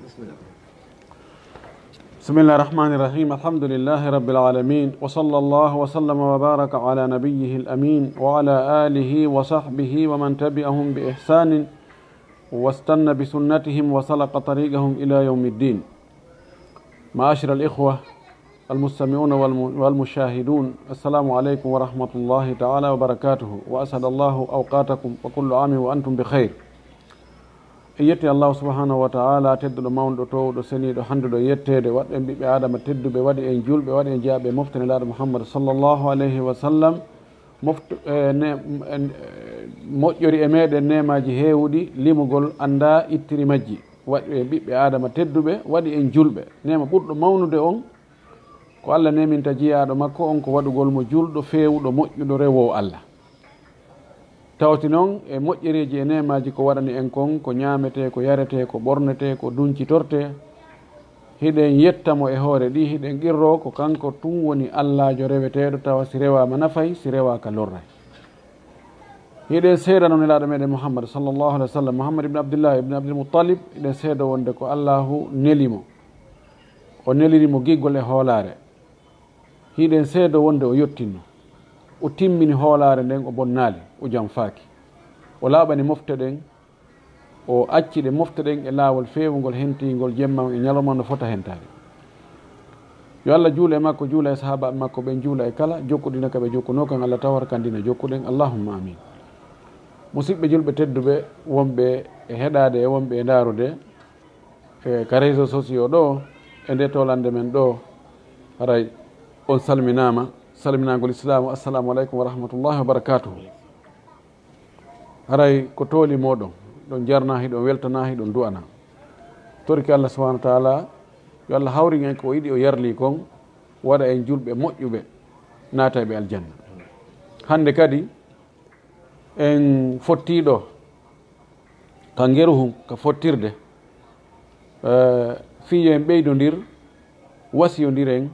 بسم الله الرحمن الرحيم الحمد لله رب العالمين وصلى الله وسلم وبارك على نبيه الأمين وعلى آله وصحبه ومن تبعهم بإحسان واستنى بسنتهم وسلك طريقهم إلى يوم الدين. معاشر الإخوة المستمعون والمشاهدون، السلام عليكم ورحمة الله تعالى وبركاته، وأسعد الله أوقاتكم وكل عام وأنتم بخير. yetti Allah subhanahu wa ta'ala tedduɗo mawnuɗo towɗo seniɗo handuɗo yettede waɗɓe ɓiɓɓe adama tedduɓe waɗi en julɓe waɗi en jaaɓe moftane laaɗo Mouhammad sallallahu alayhi wa sallam moƴƴori e meɗen nemaji heewɗi limugol anda ittiri majji waɗi e ɓiɓɓe adama tedduɓe waɗi en julɓe. Nema ɓurɗo mawnude on ko Allah neminta jiyaɗo makko on ko waɗugol mo julɗo fewuɗo moƴƴuɗo rewowo Allah. Tawti noon e moƴƴereji e nemaji ko waɗani en kon ko ñamete ko yarete ko ɓornete ko duncitorte, hiɗen yettamo e hoore ɗi, hiɗen qirro ko kanko tun woni Allahjo reweteɗo, tawa si rewama nafay si rewaka lorray. hiɗen seeda noon elaɗo meɗen Mouhammad sallllahu alih wa sallam, Mouhammad ibne Abdillah ibne Abdilmoutalib, hiɗen seeda wonde ko Allahu nelimo, o nelirimo giggol e hoolare. hiɗen seeda wonde o yettinno, o timmini hoolare nden o bonnali o jam faaki, o laaɓani mofte ɗen, o acciɗe mofte ɗen e laawol feewugol hentigol jemma e ñalawma no fota hentade. yo Allah juula e makko, juula e sahaba makko ɓen, juula e kala jokkuɗina kaɓe jokkuno kan, Allah tawar kandina jokkuɗen, allahumma amin. musidɓe julɓe tedduɓe wonɓe e heɗade e wonɓe e daarude e ka réseau sociaux ɗo e nde tolande men ɗo, haray on salminama salminagol islamu, assalamu aleykum wa rahmatullahi wa barakatuhu. haray ko tooli moɗon ɗon jarna hiɗon weltana hiɗon du'ana, torki Allah subhanahu wa taala yo Allah hawri en ko yiɗi o yarli kon, waɗa en julɓe moƴƴuɓe naata ɓe aljanna. hande kadi en fottiɗo ka ngeruhum ka fottirde, fiyo en ɓeydodir, wasiyodiren,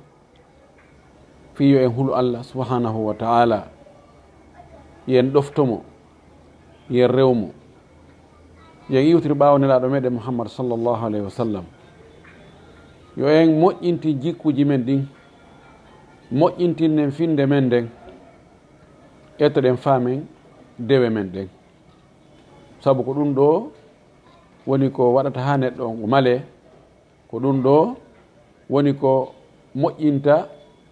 fiyo en hulu Allah subhanahu wa ta'ala, yen ɗoftomo, yen rewmo, yen iwtiri ɓaawo nelaɗo meɗen Mouhammad sallllahu alayhi wa sallam. yo en moƴƴinti jikkuji men ɗin, moƴƴintinnen finde men nden, ettoɗen faamen dewe men ɗen. sabu ko ɗum ɗo woni ko waɗata ha neɗɗo on o male, ko ɗum ɗo woni ko moƴƴinta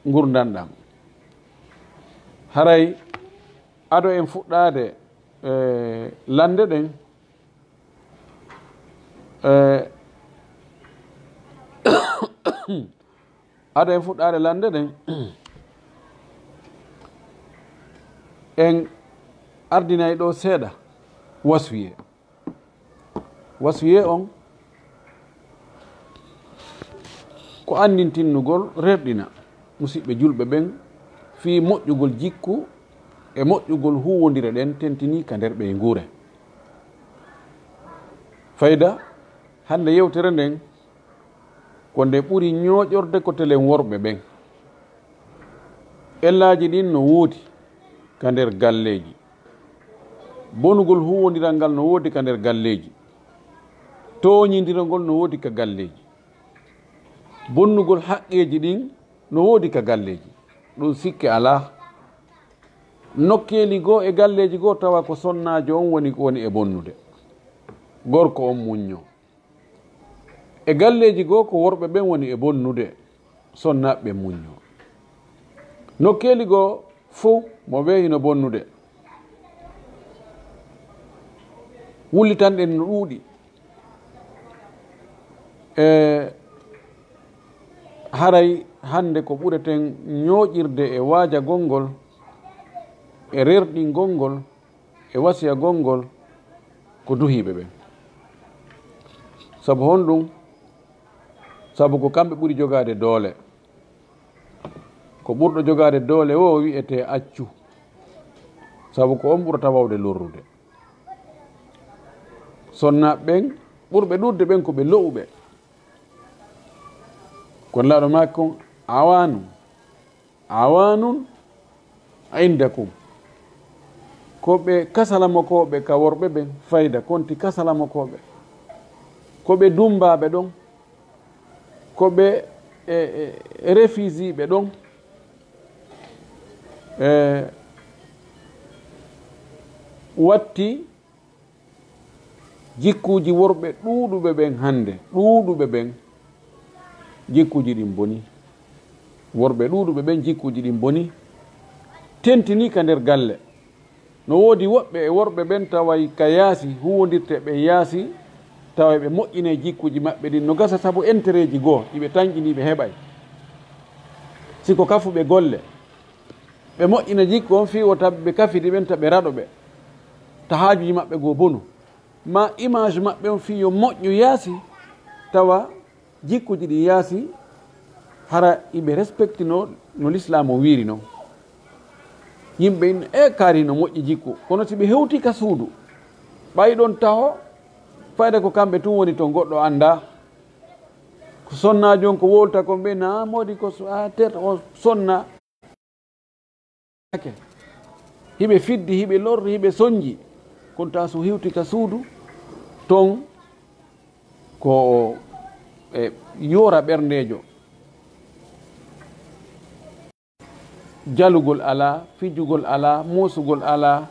gurdanɗam. haray ado en fuɗɗade lande ɗen, ado en fuɗɗade lande ɗen en ardinayi ɗo seeɗa waswiye. waswiye on ko andintinnugol rerɗina musidɓe julɓe ɓen fi moƴƴugol jikku e moƴƴugol huwodire ɗen tentini ka nder ɓe nguure. fayda hande yewtere nden ko nde ɓuri ñooƴorde ko telen worɓe ɓen. ellaji ɗin no woodi ka nder galleji, bonugol huwodiral ngal no woodi ka nder galleji, toñidirogol no woodi ka galleji, bonnugol haqqeji ɗin no woodi ka galleji. ɗum sikke ala. nokkeli goo e galleji goo tawa ko sonnajo on woni e bonnude, gorko on muñño. e galleji goo ko worɓe ɓen woni e bonnude, sonnaɓe muñño. nokkeli goo fo mo weyino bonnude. wullitanɗen no ɗuuɗi haray hande ko ɓureten ñooƴirde e waaja gongol e rerɗingol ngol e wasiya gongol ko duhiɓe ɓen. sabu honɗum, sabu ko kamɓe ɓuri jogade doole. ko ɓurɗo jogade doole o wiyete accu, sabu ko on ɓurata wawde lorrude. sonnaɓe ɓen ɓurɓe ɗurde ɓen ko ɓe lo'uɓe. kono laaɗo makko awanun indakum, ko ɓe kasalamokoɓe ka worɓe ɓen fayda konti kasalamokoɓe, ko ɓe dumbaɓe ɗon ko ɓe refusé ɓe ɗon watti jikkuji worɓe ɗuuɗuɓe ɓen hande ɗuuɗuɓe ɓen jikkuji ɗin boni worɓe ɗuuɗuɓe ɓen jikkuji ɗin boni tentini ka nder galle no woodi woɓɓe e worɓe ɓen taway ka yaasi huwodirte ɓe yaasi tawa ɓe moƴƴine jikkuji maɓɓe ɗin no gasa sabu intérêt ji goo ɗiɓe tañƴini ɓe heɓay siko kafuɓe golle ɓe moƴƴina jikku on fi wota ɓe kafidi ɓen ta ɓe raɗo ɓe ta haajuji maɓɓe goo bonu ma image maɓɓe on fi yo moƴƴu yaasi tawa jikkuji ɗi yaasi hara iɓe respectino no l'islam o wiiri noon yimɓe in kaari no moƴƴi jikku kono si ɓe hewti ka suudu ɓay ɗon taho fayda ko kamɓe tun woni to goɗɗo annda ko sonnaji on ko wolta kon ɓe na modi ko tete o sonna hiɓe fiddi hiɓe lorri hiɓe soñji kon ta so hewti ka suudu ton ko yora ɓerndejo jalugol ala fijugol ala mosugol ala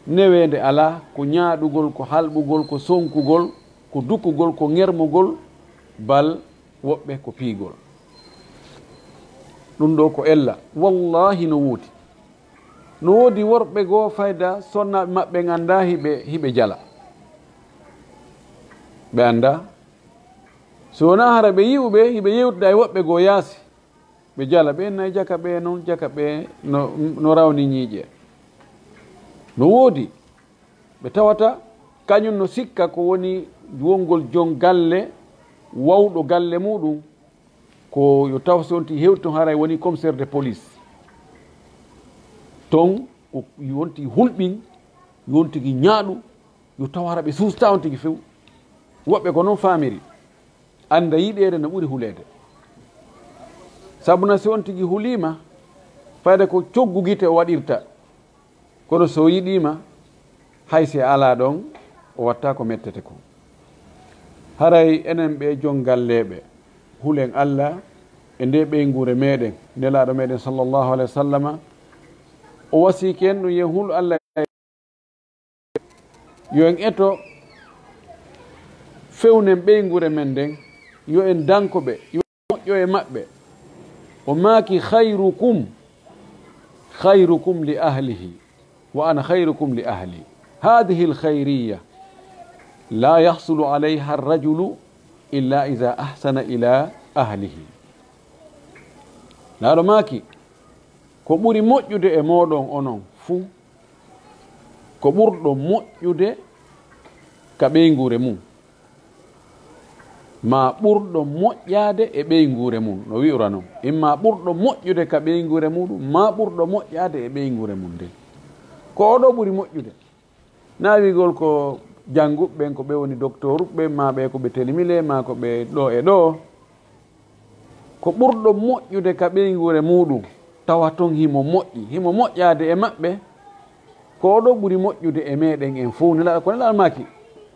newede ala ko ñaaɗugol ko halɓugol ko sonkugol ko dukkugol ko ŋermugol bal woɓɓe ko piigol ɗum ɗo ko ella wallahi no wuuti no woodi worɓe goo fayda sonnaɓe maɓɓe ganda hiɓe jala ɓe anda so wona hara ɓe yi'uɓe hiɓe yewtuɗa e woɓɓe goo yaasi ɓe jala ɓe nayi jaka ɓe noon jaka ɓe no rawni ñiiƴe no woodi ɓe tawata kañum no sikka ko woni wongol jon galle wawɗo galle muɗum ko yo taw sonti hewton haray woni commissaire de police ton wonti hulɓin yontigi ñaaɗu yo taw hara ɓe suusta on tigi few woɓɓe ko noon famiri anda yiɗede no ɓuri hulede sabuna si on tigi hulima fayde ko coggu guite o waɗirta kono so yiɗima hay si ala ɗon o watta ko mettete ko haray enen ɓe jongalleɓe hulen Allah e nde ɓeygure meɗen nelaɗo meɗen sallllahu alayhi wa sallama o wasiki en ɗum yen hul Allah yo en eto fewnen ɓeygure men nden yo en dankoɓe yo moƴƴo e maɓɓe o maaki khayrukum li ahlihi wa ana khayrukum li ahli hadihi lkhayriya la yahsulu alayha arrajulu illa ida ahsana ila ahlihi laaɗo maaki ko ɓuri moƴƴude e moɗon onon fuu ko ɓurɗo moƴƴude ka ɓeygure mum ma ɓurɗo moƴƴade e ɓeygure mum no wi'ura noon imma ɓurɗo moƴƴude ka ɓeygure muɗum ma ɓurɗo moƴƴade e ɓeygure mum nden ko oɗo ɓuri moƴƴude na wigol ko jannguɓɓen ko ɓe woni docteur uɓɓe ma ɓe ko ɓe telimile ma ko ɓe ɗo e ɗo ko ɓurɗo moƴƴude ka ɓeygure muɗum tawa ton himo moƴƴade e maɓɓe ko oɗo ɓuri moƴƴude e meɗen en fof ko nelaɗo maki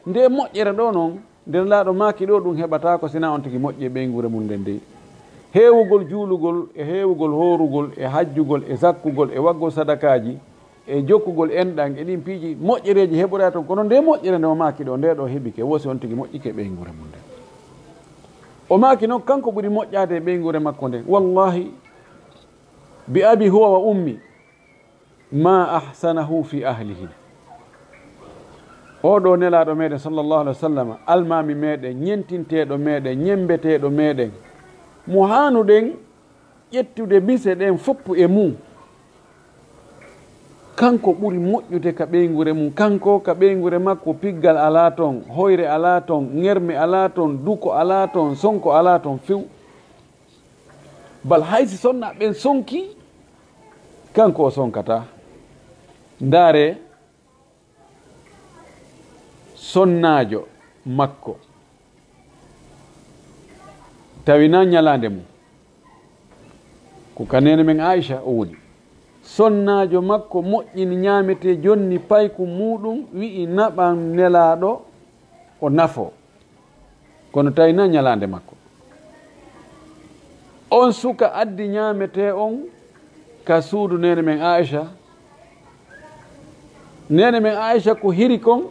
nde moƴƴere ɗo noon nden laaɗo maaki ɗo ɗum heɓata ko sina on tigi moƴƴi e ɓeygure mum nden dey heewugol juulugol e heewugol hoorugol e hajjugol e zakkugol e waggol sadakaji e jokkugol enɗan e ɗin piiji moƴƴereji heɓoɗa toon kono nde moƴƴere nde o maaki ɗo nde ɗo heɓike wosi on tigi moƴƴike e ɓeygure mum nden o maaki noon kanko ɓuri moƴƴade e ɓeygure makko nden wallahi bi abi huwa wa ummi ma ahsanahu fi ahlihi oɗo nelaɗo meɗen sallllahu alih wa sallam almami meɗen ñentinteɗo meɗen ñembeteɗo meɗen mo hanuɗen ƴettude bise ɗen foppu e mum kanko ɓuri moƴƴude ka ɓeygure mum kanko ka ɓeygure makko piggal ala toon hoyre ala toon ŋerme ala toon duko ala toon sonko ala toon few bal haysi sonna ɓen sonki kanko o sonkata ndaare sonnajo makko tawina ñalande mum ko kanene men Aisha o woni sonnajo makko moƴƴini ñamete jonni payku muɗum wi'i naɓan nelaɗo o nafo kono tawina ñalande makko on suka addi ñamete on ka suudu nene men Aisha. Nene men Aisha ko hiri kon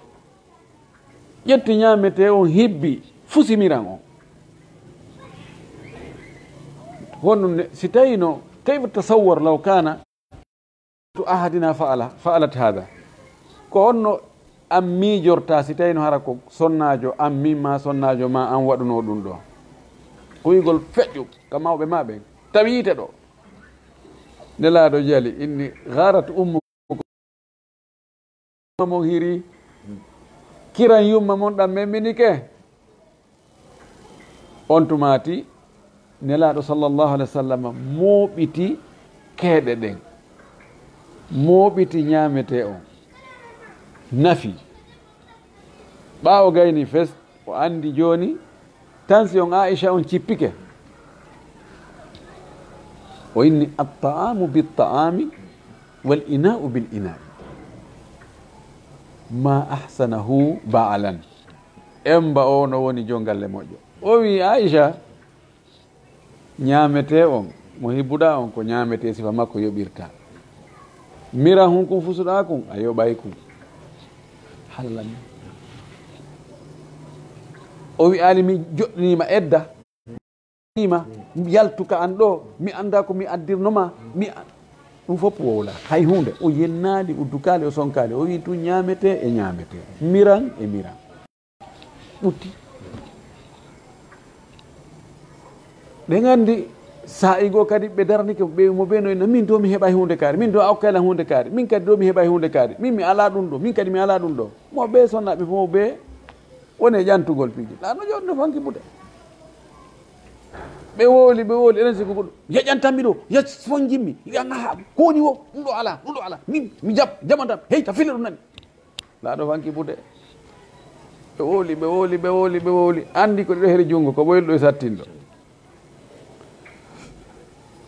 ƴetti ñamete on hibbi fusimiran on. honno si tawino kayfa tasawwar law kana to ahadina fa'alat hada ko onno am miijorta si tawino hara ko sonnajo am mimma sonnajo ma an waɗuno ɗum ɗo kuyigol feƴƴu ka mawɓe ma ɓen tawiyite ɗo nelaɗo jali inni garat ummu mon hiri kiran yumma mon ɗam memminike on tumati nelaɗo sallllahu alih wa sallam mooɓiti keeɗe ɗen mooɓiti ñaamete on nafi ɓaawo gayni fes o andi joni tension Aisha on cippike o inni atta'amu bitta'ami wal ina'u bil ina'i ma ahsanahu ba'alan emba o no woni jongalle moƴƴo o wi Aisha ñaamete on mo hibbuɗa on ko ñaamete sifa makko yoɓirta mira hun kum fusuɗa kum a yoɓay kum hallani o wi ali mi joɗɗinima edda ima yaltuka an ɗo mi anda ko mi addirnoma ɗum fof wowla hay hunde o yennali o dukali o sonkali o wi tu ñaamete e ñaamete miran e miran ɓutti ɓe gandi sa'igo kadi ɓe darnike ɓe mo ɓenoyna min do mi heɓay hunde kaari min do a okkayla hunde kaari min kadi do mi heɓay hunde kaari min mi ala ɗum ɗo min kadi mi ala ɗum ɗo mo ɓe sonnaɓe fof ɓe wone ƴantugol piiji ɗano joni fanki buɗe ɓe wooli enen siko goɗɗo yeƴantanmi ɗo ye fon jimmi aa ko woni wo ɗum ɗo ala min mi jaɓantam hey ta file ɗum nani laaɗo fanki buɗe ɓe wooli andi ko ɗiɗo heri junngo ko ɓoyɗo e sattinɗo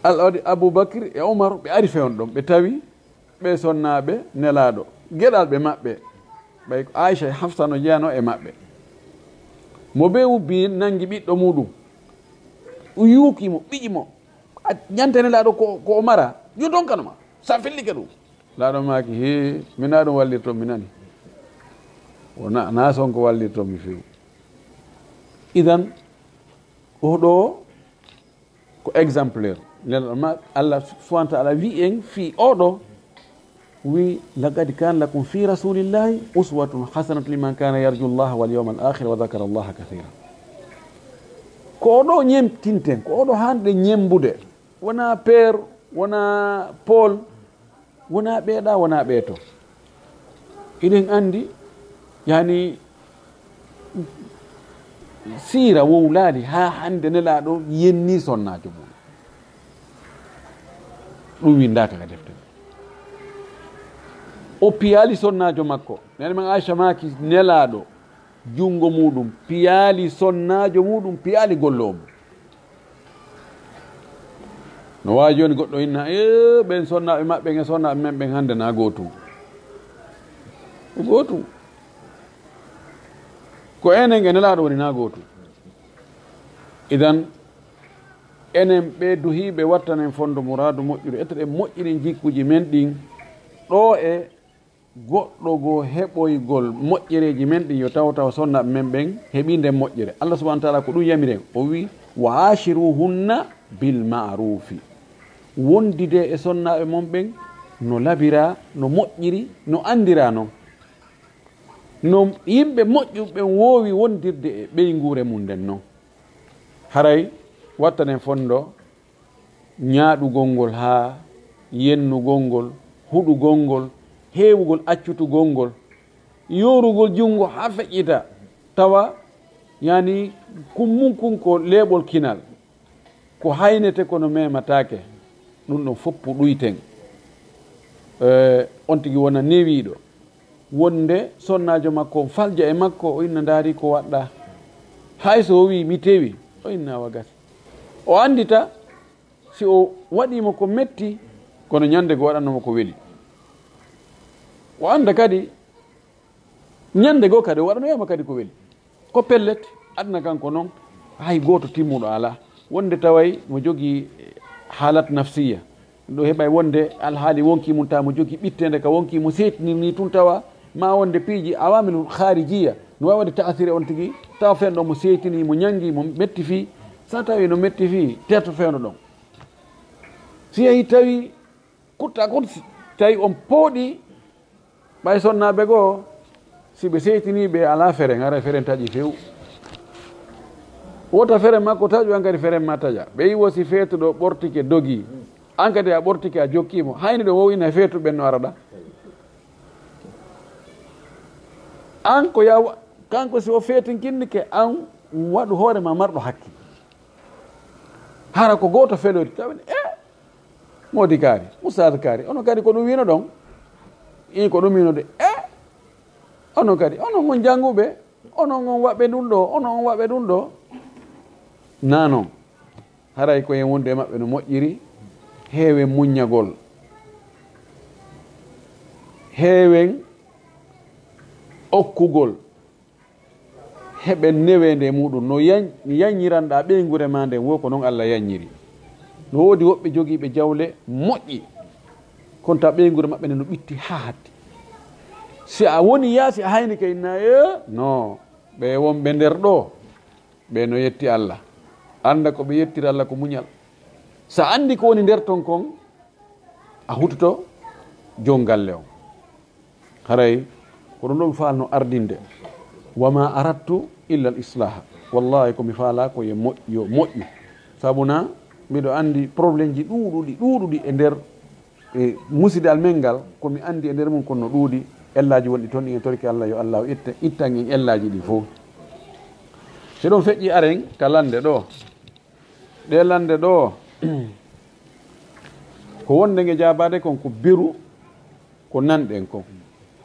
Allah waɗi Aboubacry e Omar ɓe ari fewn ɗon ɓe tawi ɓe sonnaɓe nelaɗo gueɗal ɓe maɓɓe ɓay ko Aisha e Hafsa no jeyano e maɓɓe mo ɓe ubbi nangi ɓiɗɗo muɗum o yuukimo ɓiƴimo ñante nelaɗo ko Omara yo donkanoma sa fellike ɗum laaɗo maki he mina ɗum wallirton mi nani wona na sonko wallirton mi fewi idan oɗo ko exemplaire ma Allah subhanahu wa ta'ala wi en fi oɗo wi laqad kana lakum fi rasulillahi uswatun hasanatun liman kana yarju llaha wal yawmal akhir wa dhakara allaha kathira ko oɗo ñemtinten ko oɗo hande ñembude wona père wona Paul wona ɓeeɗa wona ɓeeto eɗen andi yani siira wowlaali ha hande nelaɗo yenni sonnajo mum ɗum windaka ka deftere o piyali sonnajo makko nene men Aisha maki nelaɗo jungo muɗum piyali sonnajo muɗum piyali gollomo no wawi joni goɗɗo inna ɓen sonnaɓe maɓɓe e sonnaɓe men ɓen hande na gotum ko enen e nelaɗo woni na gotum idan enen ɓe duhiɓe wattanen fondo mouradu moƴƴude etteɗe moƴƴiren jikkuji men ɗin ɗo e goɗɗo go heɓoygol moƴƴereji men ɗin yo taw sonnaɓe men ɓen heeɓi nden moƴƴere Allah subahana taala ko ɗum yamiren o wi wa ashiruhunna bil ma'rufi wondide e sonnaɓe mon ɓen no labira no moƴƴiri no andira noon no yimɓe moƴƴuɓen wowi wondirde e ɓeygure mum nden noon haray wattanen fondo ñaaɗugol ngol ha yennugol ngol huɗugol ngol heewugol accutugol ngol yorugol junngo ha feƴƴita tawa yani kummunkun ko leeɓol kinal ko haynete kono mematake ɗum ɗon foppu ɗuyten on tigi wona newiɗo wonde sonnajo makko falja e makko o inna daari ko waɗɗa hay so o wi mi tewi o inna wagati o andita si o waɗimo ko metti kono ñande go waɗannomo ko weeli o anda kadi ñande goo kadi o waɗanoyama kadi ko weeli ko pellet adna kanko noon hay goto timmuɗo ala wonde taway mo jogii haalat nafsiya ɗo heɓay wonde alhaali wonki mum ta mo jogii ɓittende ka wonki mo seetinir ni tun tawa ma wonde piiji awamil harijiya no wawi wonde taasiri on tigi tawa fen ɗon mo seetini mo ñangi mo metti fi sa tawi no metti fi terto fewno ɗon si yehi tawi kutta kon tawi on pooɗi ɓay sonnaɓe goo si ɓe seetiniɓe ala fere gara feren taƴi few wota fere makko taƴu an kadi feren ma taƴa ɓe yiwo si feetuɗo ɓortike dogi an kadi a ɓortike a jokkimo hayni ɗo wowina feetuɓen no araɗa an ko yaw kanko si o feetinkinnike an waɗu hoorema marɗo hakki hara ko goto felori tawni modi kaari oustade kaari ono kadi ko ɗum wino ɗon i ko ɗum wino de ono kadi onon on jannguɓe onon on waɓɓe ɗum ɗo onon on waɓɓe ɗum ɗo nanon haray ko hen wonde maɓɓe no moƴƴiri heewen muññagol heewen okkugol heɓen newende muɗum no yañiranɗa ɓeygure ma nde wo ko noon Allah yañiri no woodi woɓɓe jogiiɓe jawle moƴƴi kono ta ɓeygure maɓɓe nde no ɓitti ha hatti si a woni yaasi a hayni kay naye non ɓe wonɓe nder ɗo ɓe no yetti Allah anda ko ɓe yettiri Allah ko muñal sa andi ko woni nder ton kon a hutoto jongalle on haray ko ɗum ɗo mi faalno ardinde wama aradtu illa al islaha wallahi komi faala ko ye moƴƴo moƴƴu sabuna mbiɗo andi probléme ji ɗuuɗuɗi e nder musidal men ngal komi andi e nder mum kono ɗuuɗi ellaji wonɗi toon ɗi en torki Allah yo Allah ittan en ellaji ɗi fof so ɗon feƴƴi aren ka lande ɗo ɗe lande ɗo ko wonde nge jabade kon ko biru ko nanɗen kon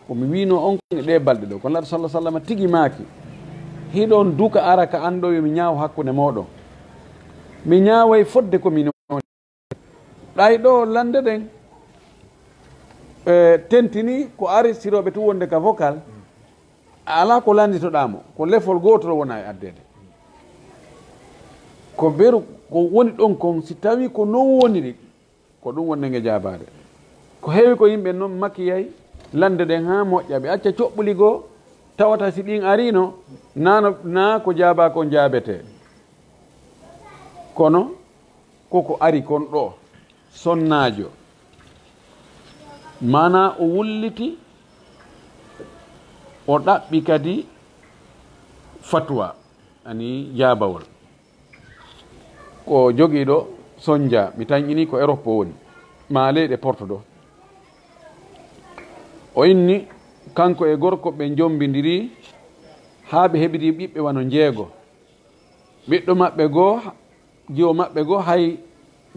komi wino on e ɗe balɗe ɗo kono laɗo sallah sallam tigi maaki hiɗon duka ara ka anɗo yomi ñaaw hakkude moɗon mi ñaaway fodde komi ɗay ɗo lande ɗen tentini ko ari siroɓe tu wonde ka vocal ala ko landitoɗamo ko lefol gotol wona e addede ko beru ko woni ɗon kon si tawi ko non woniri ko ɗum wonde nge jabade ko heewi ko yimɓe noon makkiyay lande ɗen ha moƴƴa ɓe acca coɓɓuli goo tawata si ɗin arino na ko jaaba kon jaabete kono koko ari kon ɗo sonnajo mana o wulliti o ɗaɓɓi kadi fatwa ani jaabawol ko jogiiɗo sonja mi tañƴini ko Europe woni ma leyɗe porto ɗo o inni kanko e gorko ɓe jombidiri haa ɓe heɓiri ɓiɓɓe wano jeego ɓiɗɗo maɓɓe goo jiwo maɓɓe goo hay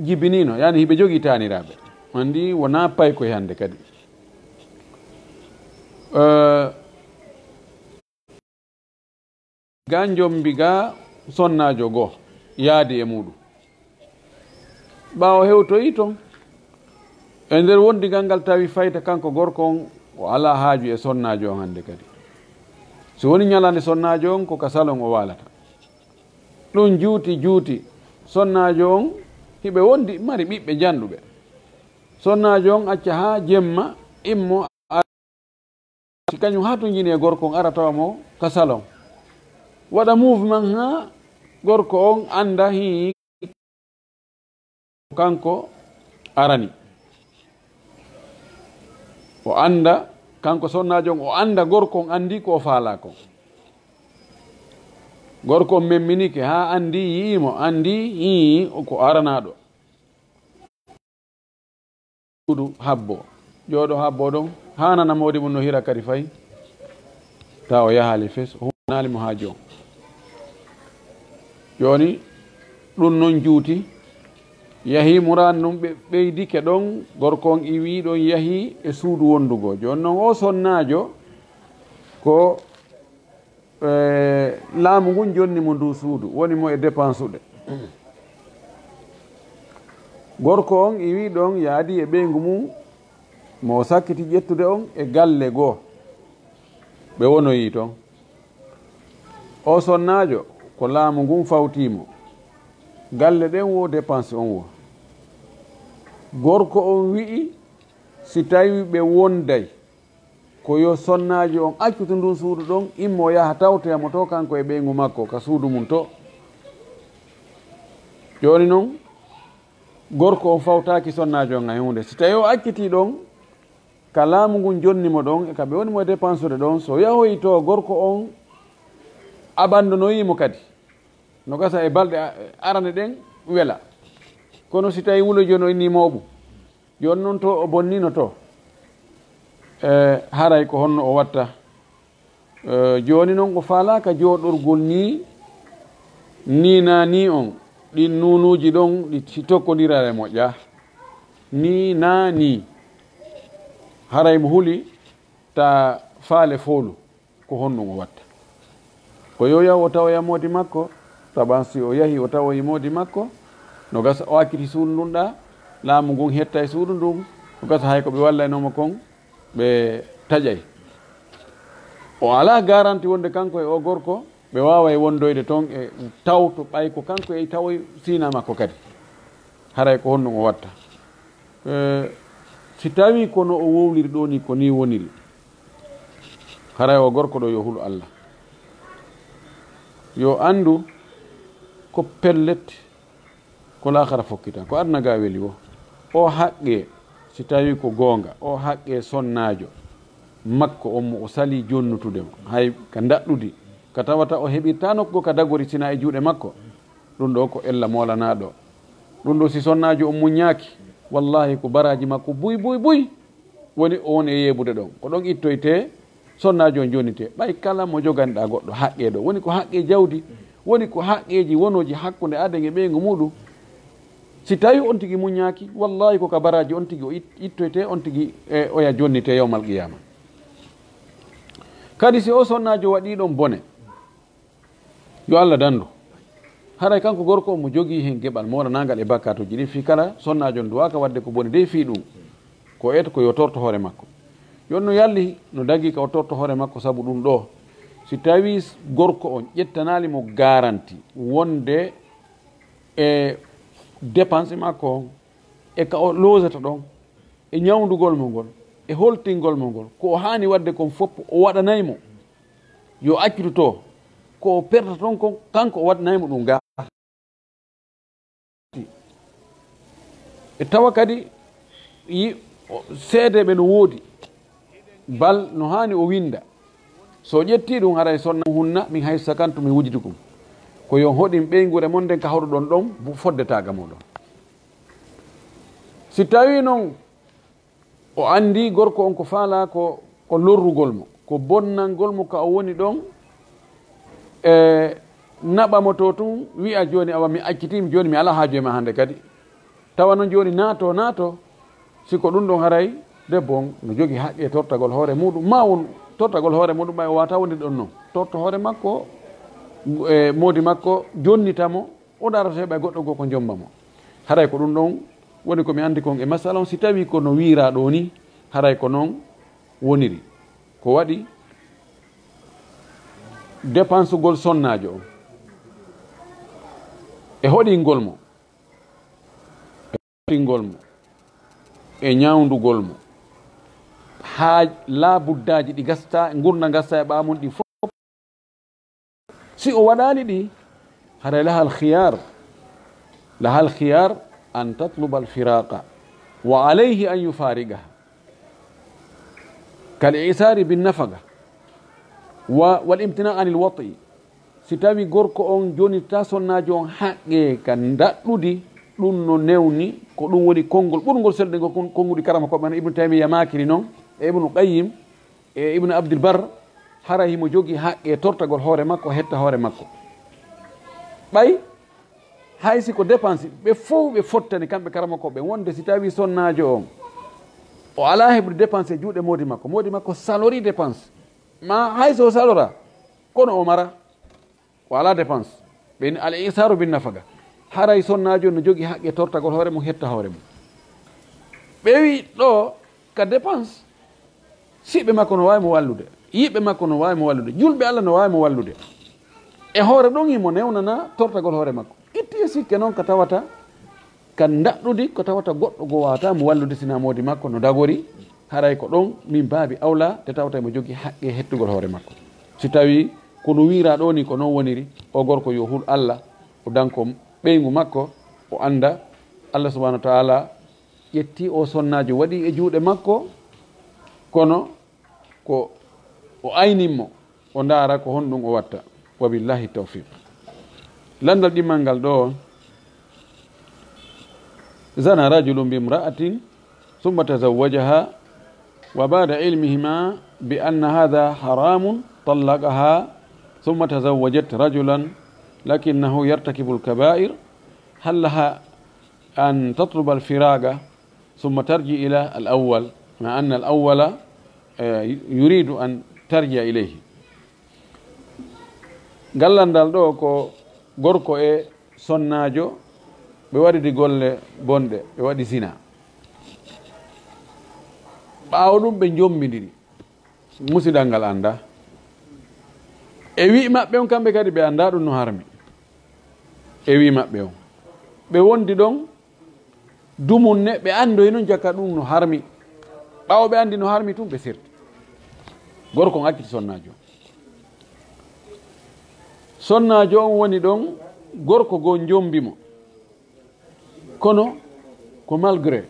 jibinino yani hiɓe jogii taniraɓe andi wona pay koye hannde kadi ga jombi ga sonnajo goo yaadi e muɗum ɓawo hewtoyi toon e nder wondigal ngal tawi fayta kanko gorko on o ala haaju e sonnajo on hannde kadi so woni ñalande sonnajo on ko ka salon o walata ɗum juuti sonnajo on hiɓe wondi mari ɓiɓɓe janɗuɓe sonnajo on acca ha jemma immo si kañum ha to jini e gorko on ara tawa mo ka salon waɗa mouvement ha gorko on anda hi kanko arani o anda kanko sonnajo on o anda gorko on andi ko faala ko gorko on memminike ha andi yiimo andi hi ko aranaɗo ɗuɗu habbo jooɗo habbo ɗon hanana mawdi mum no hira kadi fayi ta o yahali fes o hunalimo ha jon joni ɗum noon juuti yahi muran ɗum ɓe ɓeydike ɗon gorko on iwi ɗon yahi e suudu wondugo joni noon o sonnajo ko laamu ngun jonni mo ndu suudu woni mo e dépense uɗe gorko on iwi ɗon yaadi e ɓeygu mum mo sakkiti ƴettude on e galle goo ɓe wonoyi toon o sonnajo ko laamu ngun fawtimo galle ɗen wo dépense on wo gorko on wi'i si tawi ɓe wonday ko yo sonnajo on accuto ndun suudu ɗon immo yaha tawtoyamo to kanko e ɓeygu makko ka suudu mum to joni noon gorko on fawtaki sonnajo on e hunde si tawi o acciti ɗon ka laamu ngun jonnimo ɗon e kaɓe wonimo e dépense ude ɗon so yahoyi to gorko on abandonoyimo kadi no gasa e balɗe arane ɗen wela kono si tawi wulo joni o inni moɓu joni noon to o bonnino to haray ko honno o watta joni noon ko falaka joɗorgol ni na ni on ɗin nunuji ɗon ɗi si tokkodirare moƴƴa ni na ni haray mo huuli ta faale foolu ko honno o watta ko yo yaw o tawoya moodi makko taban si o yahi o tawoyi moodi makko no gasa o akkiti suudu ndun ɗa laamu ngun hetta e suudu ndun no gasa hay ko ɓe wallaynomo kon ɓe taƴay o ala garanti wonde kanko e o gorko ɓe wawa wondoyde toon e tawto ɓay ko kanko e tawoy sina makko kadi haray ko honno o watta si tawi kono o wowliri ɗo ni ko ni woniri haray o gorko ɗo yo huulu Allah yo andu ko pellet ko lahara fokkitan ko aduna ga weli o haqqe si tawi ko goonga o haqqe sonnajo makko on mo o sali jonnutudemo hay ka daɗɗudi ka tawata o heɓirta nokko ka dagori sina e juuɗe makko ɗum ɗo ko ella molanaɗo ɗum ɗo si sonnajo o muñaki wallahi ko baraji makko buy woni on e yebude ɗon ko ɗon ittoyte sonnajo o jonite ɓay kala mo joganiɗa goɗɗo haqqe ɗo woni ko haqqe jawdi woni ko haqqeji wonoji hakkude aden e ɓeygu muɗum si tawi on tigui muñaki wallahi ko ka baraji on tigui o ittoyte on tigui oya jonnite yawmal qiyama kadi si o sonnajo waɗi ɗon bone yo Allah dandu haray kanko gorko mo jogui hen gueɓal molanagal e bakkatuji ɗi fi kala sonnajo duwaka wadde ko bone dey fi ɗum ko eto ko yo torto hoore makko yonno yalli no dagui ka o torto hoore makko saabu ɗum ɗo si tawi gorko on ƴettanalimo garanti wonde e dépense makko e ka o losata ɗon e ñawdugol mo ngol e holtingol mo ngol ko o hani wadde kon fof o waɗanaymo yo accudu to ko o perta toon kon kanko o waɗanaymo ɗum ga e tawa kadi seedeɓe no woodi bal no hani o winda so ƴetti ɗum haray sonna hunna min hay sakanto mi wujidi kum ko yo hoɗin ɓeygure mon nden ka hawruɗon ɗon foddetaga muɗon si tawi noon o andi gorko on ko faala ko lorrugol mo ko bonnalngol mo ka o woni ɗon e naɓamo to tun wiya joni awa mi accitimi joni mi ala haaju e ma hande kadi tawa noon joni naato siko ɗum ɗon haray debbo on no jogui haqqe tortagol hoore muɗum ma won tortagol hoore muɗum ɓay o wata wonde ɗon noon torto hoore makko e moodi makko jonnitamo o darata heɓa goɗɗo go ko jombamo haray ko ɗum ɗon woni komi andi kon e masala on si tawi kono wiira ɗo ni haray ko noon woniri ko waɗi dépense gol sonnajo on e hoɗingol mo e ñawdugol mo ha laabuddaji ɗi gasta gurna gasta e ɓamum ɗi fof si o waɗali ɗi haray lahal khiyar an tatluba alfiraqa wa alayhi an yufarigaha kal isari binnafaga walimtina anil wati si tawi gorko on joni ta sonnajo on haqqe ka daɗɗudi ɗum no newni ko ɗum woni konngol ɓurgol selɗe ngo konnguɗi karama ko ɓana ibnu taymiya makiri noon e ibnu qayyim e ibnu abdilbar hara himo jogui haqqe tortagol hoore makko hetta hoore makko ɓay haysi ko dépense ɓe fof ɓe fottani kamɓe karama ko ɓe wonde si tawi sonnajo on o ala heɓde dépense e juuɗe modi makko salori dépense ma hayso o salora kono o mara o ala dépense ɓeni al isaru bin nafaga haray sonnajo no jogui haqqe tortagol hoore mum hetta hoore mum ɓewi ɗo ka dépense siɓɓe makko no wawimo wallude yiɓɓe makko no wawimo wallude julɓe Allah no wawimo wallude e hoore ɗon imo newnana tortagol hoore makko itti e sikke noon ko tawata kan daɗɗudi ko tawata goɗɗo go wawata mo wallude sinamodi makko no dagori haray ko ɗon min baabi awla te tawata mo jogui haqqe hettugol hoore makko si tawi kono wira ɗo ni ko noon woniri o gorko yo hul Allah o danko ɓeygu makko o anda Allah subahanahu wa taala ƴetti o sonnajo waɗi e juuɗe makko kono ko o aynimmo o ndaara ko honɗum o watta wa billahi tawfiq landal ɗimmal ngal ɗo zana rajulum bi imra'atin thumma tazawwajaha wa ba'da ilmihima bi anna hadha haramun طلقها ثم تزوجت رجلا لكنه يرتكب الكبائر هل لها أن تطلب الفراق ثم ترجع إلى الأول مع أن الأول يريد أن ترجع إليه gallandal ɗo ko gorko e sonnajo ɓe waɗidi golle bonɗe ɓe waɗi zina ɓaawo ɗum ɓe jombidiri musidal ngal anda e wi maɓɓe on kamɓe kadi ɓe anda ɗum no harmi e wi maɓɓe on ɓe wondi ɗon dumunne ɓe andoy noon jakka ɗum no harmi ɓawo ɓe andi no harmi tun ɓe sirti gorko on acciti sonnajo on woni ɗon gorko go jombimo kono ko malgré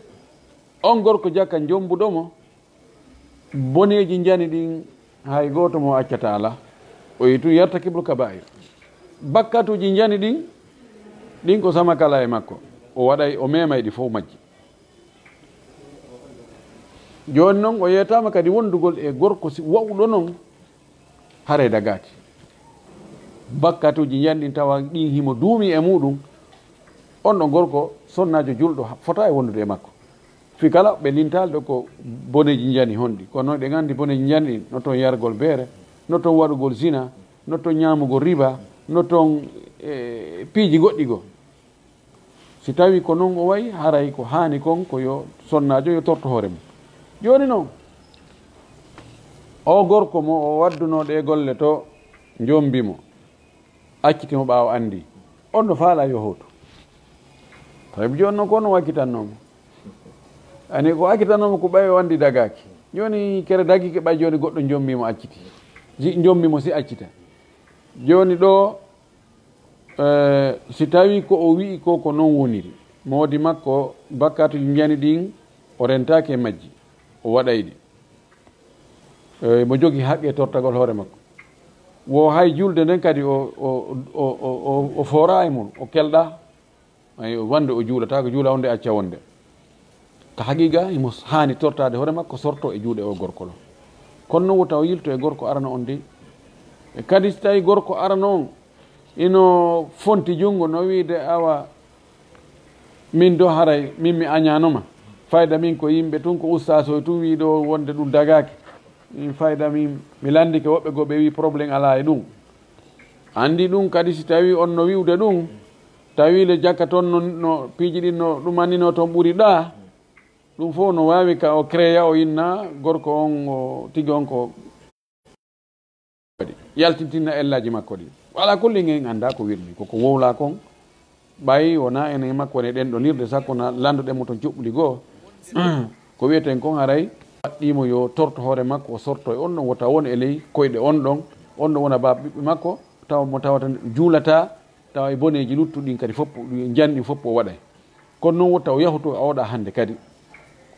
on gorko jakka jombuɗomo boneji jani ɗin hay goto mo accata ala o yitu yartakibul kaba'ir bakkatuji jani ɗin ko sama kala e makko o waɗay o memay ɗi fof majji joni noon o yetama kadi wondugol e gorko si wawɗo noon haare dagati bakkatuji janɗin tawa ɗin himo duumi e muɗum on ɗo gorko sonnajo julɗo fota e wondude e makko fi kala ɓe lintalɗo ko boneji jani honɗi kono ɗe gandi boneji janɗin no toon yargol beere no toon waɗugol zina no toon ñamugol riba no toon piiji goɗɗi goo si tawi ko noon o wayi haray ko hani kon ko yo sonnajo yo torto hoore mum joni noon o gorko mo o waddunoɗe golle to jombimo accitimo ɓaawo andi on no faala yo hotu tawi joni noon ko on no wakkitannomo ani ko accitanomo ko ɓawi o andi dagaki joni kere dagiki ɓay joni goɗɗo jombimo acciti jombimo si accita joni ɗo si tawi ko o wi ko noon woniri modi makko bakkatuji jani ɗin o rentaki e majji o waɗayɗi mo jogui haqqe tortagol hoore makko wo hay julde nden kadi o fora e mum o kelɗa ay wande o juulata ko juula wonde acca wonde ko haqiqa imo hani tortade hoore makko sorto e juuɗe o gorko ɗo kono noon wota o yilto e gorko arana on de e kadi so tawi gorko arana on ino fonti jungo no wiide awa min do haray min mi añanoma fayda min ko yimɓe tun ko ustas o tun wi ɗo wonde ɗum dagaki min fayda min mi landike woɓɓe goo ɓe wi probléme ala e ɗum andi ɗum kadi si tawi on no wiwde ɗum tawile jakka toon no piiji ɗin no ɗumannino toon ɓuuri ɗa ɗum fof no wawi ka o créa o inna gorko on o tigi on ko yaltintinna ellaji makko ɗi wala kulli gen anda ko wirni koko wowla kon ɓayi wona ene makko wone ɗen ɗo nirde sakko na landoɗemo toon cuɓɓuli goo ko wiyeten kon haray waɗɗimo yo torto hoore makko o sorto e on ɗon wota won e ley koyɗe on ɗon wona baba ɓiɓɓe makko tawa mo tawata juulata tawa e boneji luttuɗin kadi fopp janɗi fopp o waɗay kono noon wotta o yahoto a oɗa hande kadi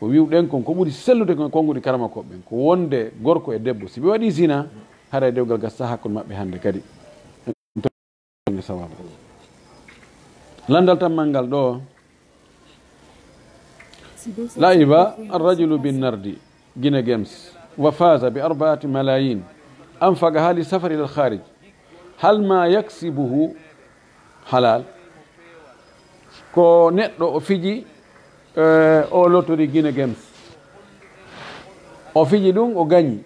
ko wiwɗen kon ko ɓuuri sellude kon konguɗi karama koɓɓen ko wonde gorko e debbo si ɓe waɗi zina haara dewgal gasta hakkude maɓɓe hande kadi sawabu landal tammal ngal ɗo laiba arrajulu binnardi guine gems wa faza bi 4 malayin anfaqaha li safar ila alkharij hal ma yaksibuhu halal ko neɗɗo o fiji o lottori guine gems o fiji ɗum o gañi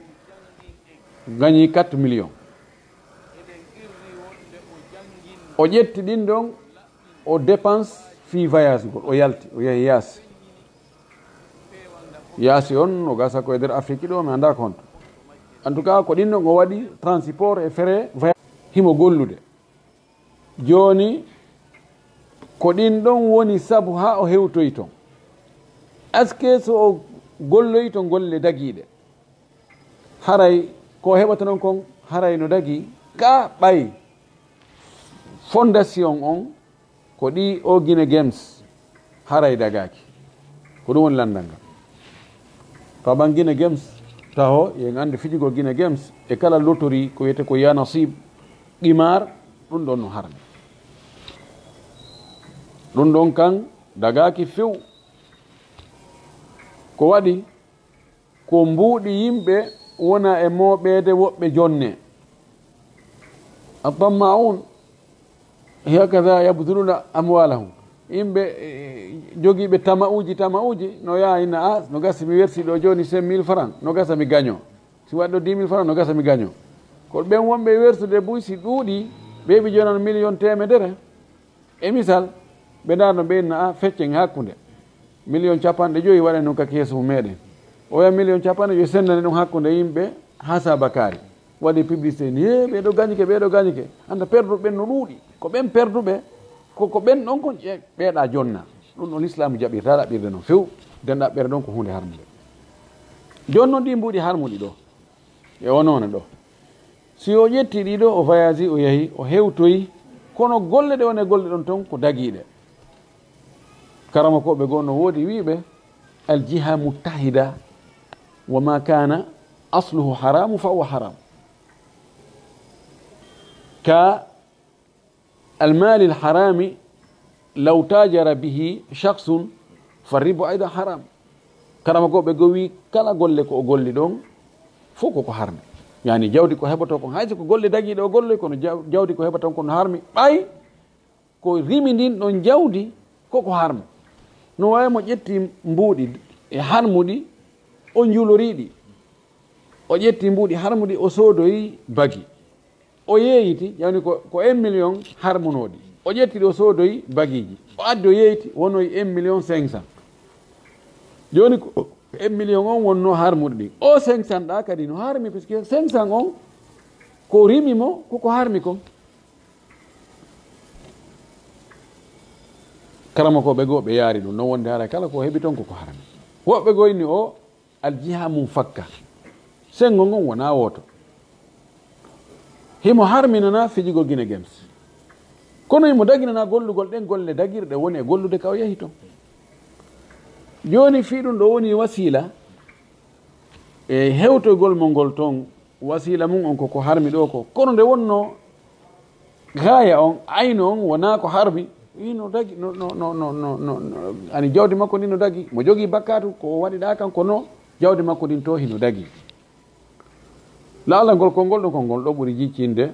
4 millions o ƴetti ɗin ɗon o dépense fi voyage gol o yalti o yehi yaasi on o gasa ko e nder Afrique ɗo mi anda ko honto en tout cas ko ɗin ɗon o waɗi transport e frais voyage himo gollude joni ko ɗin ɗon woni sabu ha o hewtoyi ton aske so o golloyi to golle dagiɗe haray ko heɓata noon kon haray no dagi ka ɓay fondation on ko ɗi o Guinée Games haray dagaki ko ɗum woni landal ngal to ɓan Guinée Games taho yen andi fijugo Guinée Games e kala lotori ko wiyete ko ya nasib qimar ɗum ɗon no harmi ɗum ɗon kan dagaki few ko waɗi ko mbuuɗi yimɓe wona e moɓeede woɓɓe jonne atammaun hakada yabduluna amwalahum yimɓe jogiiɓe tamauji no yaha ina a no gasa mi wersi ɗo joni 5 000 francs no gasa mi gaño si waɗi ɗo 10 000 francs no gasa mi gaño ko ɓen wonɓe wersude buy si ɗuuɗi ɓeɓi jonan million temedere e misal ɓe darno ɓeyna a feccen hakkude million 50 waɗen ɗum ka keeso mu meɗen oya million 50 yo sendane ɗum hakkude yimɓe ha sabakari waɗi publicité ni ɓeɗo gañike anda perduɓe ɓen no ɗuuɗi ko ɓen perduɓe koko ɓen ɗon kon ɓeeɗa jonna ɗum ɗo l'islamu jaɓirta ɗaɓɓirde noon few nden ɗaɓɓere ɗon ko hunde harmude joni noon ɗi mbuuɗi harmuɗi ɗo e onone ɗo si o ƴetti ɗiɗo o voyage o yahi o hewtoyi kono golle ɗe wone golle ɗon ton ko dagiɗe karama koɓe goo no woodi wiiɓe aljiha muttahida wa ma kana asluhu haramu fa huwa haram ka المال الحرام لو تاجر به شخص فالربا أيضا حرام كرما كو بيغوي كلا غولي كو غولي دون فوكو كو حرمي يعني جawdi ko hebato ko hayso ko golle dagi do golle ko jawdi ko hebato ko no harmi bay ko rimi din don jawdi ko harmi no way mo ƴetti mbuudi e harmudi o njuloriidi o ƴetti mbuudi harmudi o soodoyi bagi o yeeyiti yani ko 1 million harmunoɗi o ƴettiɗi o soodoyi bagiji o addi o yeeyti wonoyi 1 million 500 joni ko 1 million on wonno harmude ɗi o 500 ɗa kadi no harmi puisque 500 on ko rimi mo koko harmi kon karama ko ɓe goo ɓe yaari ɗum non wonde haara kala ko heeɓi toon koko harmi woɓɓe goo inni o aljiha mum fakka sengo ngon wona woto himo harminana fijigo Guinée Games kono himo daginana gollugol ɗen golle dagirɗe woni e gollude ka o yahi toon joni fiɗum ɗo woni wasila e hewtoygol mo ngol toon wasila mum on koko harmi ɗo ko kono nde wonno gaya on ayno on wona ko harmi no dagi ani jawdi makko ndi no dagi mo jogui bakkatu ko waɗiɗa kan kono jawdi makko ɗin to hino dagi laalal ngol konngol ɗo konngol ɗo ɓuri jiccinde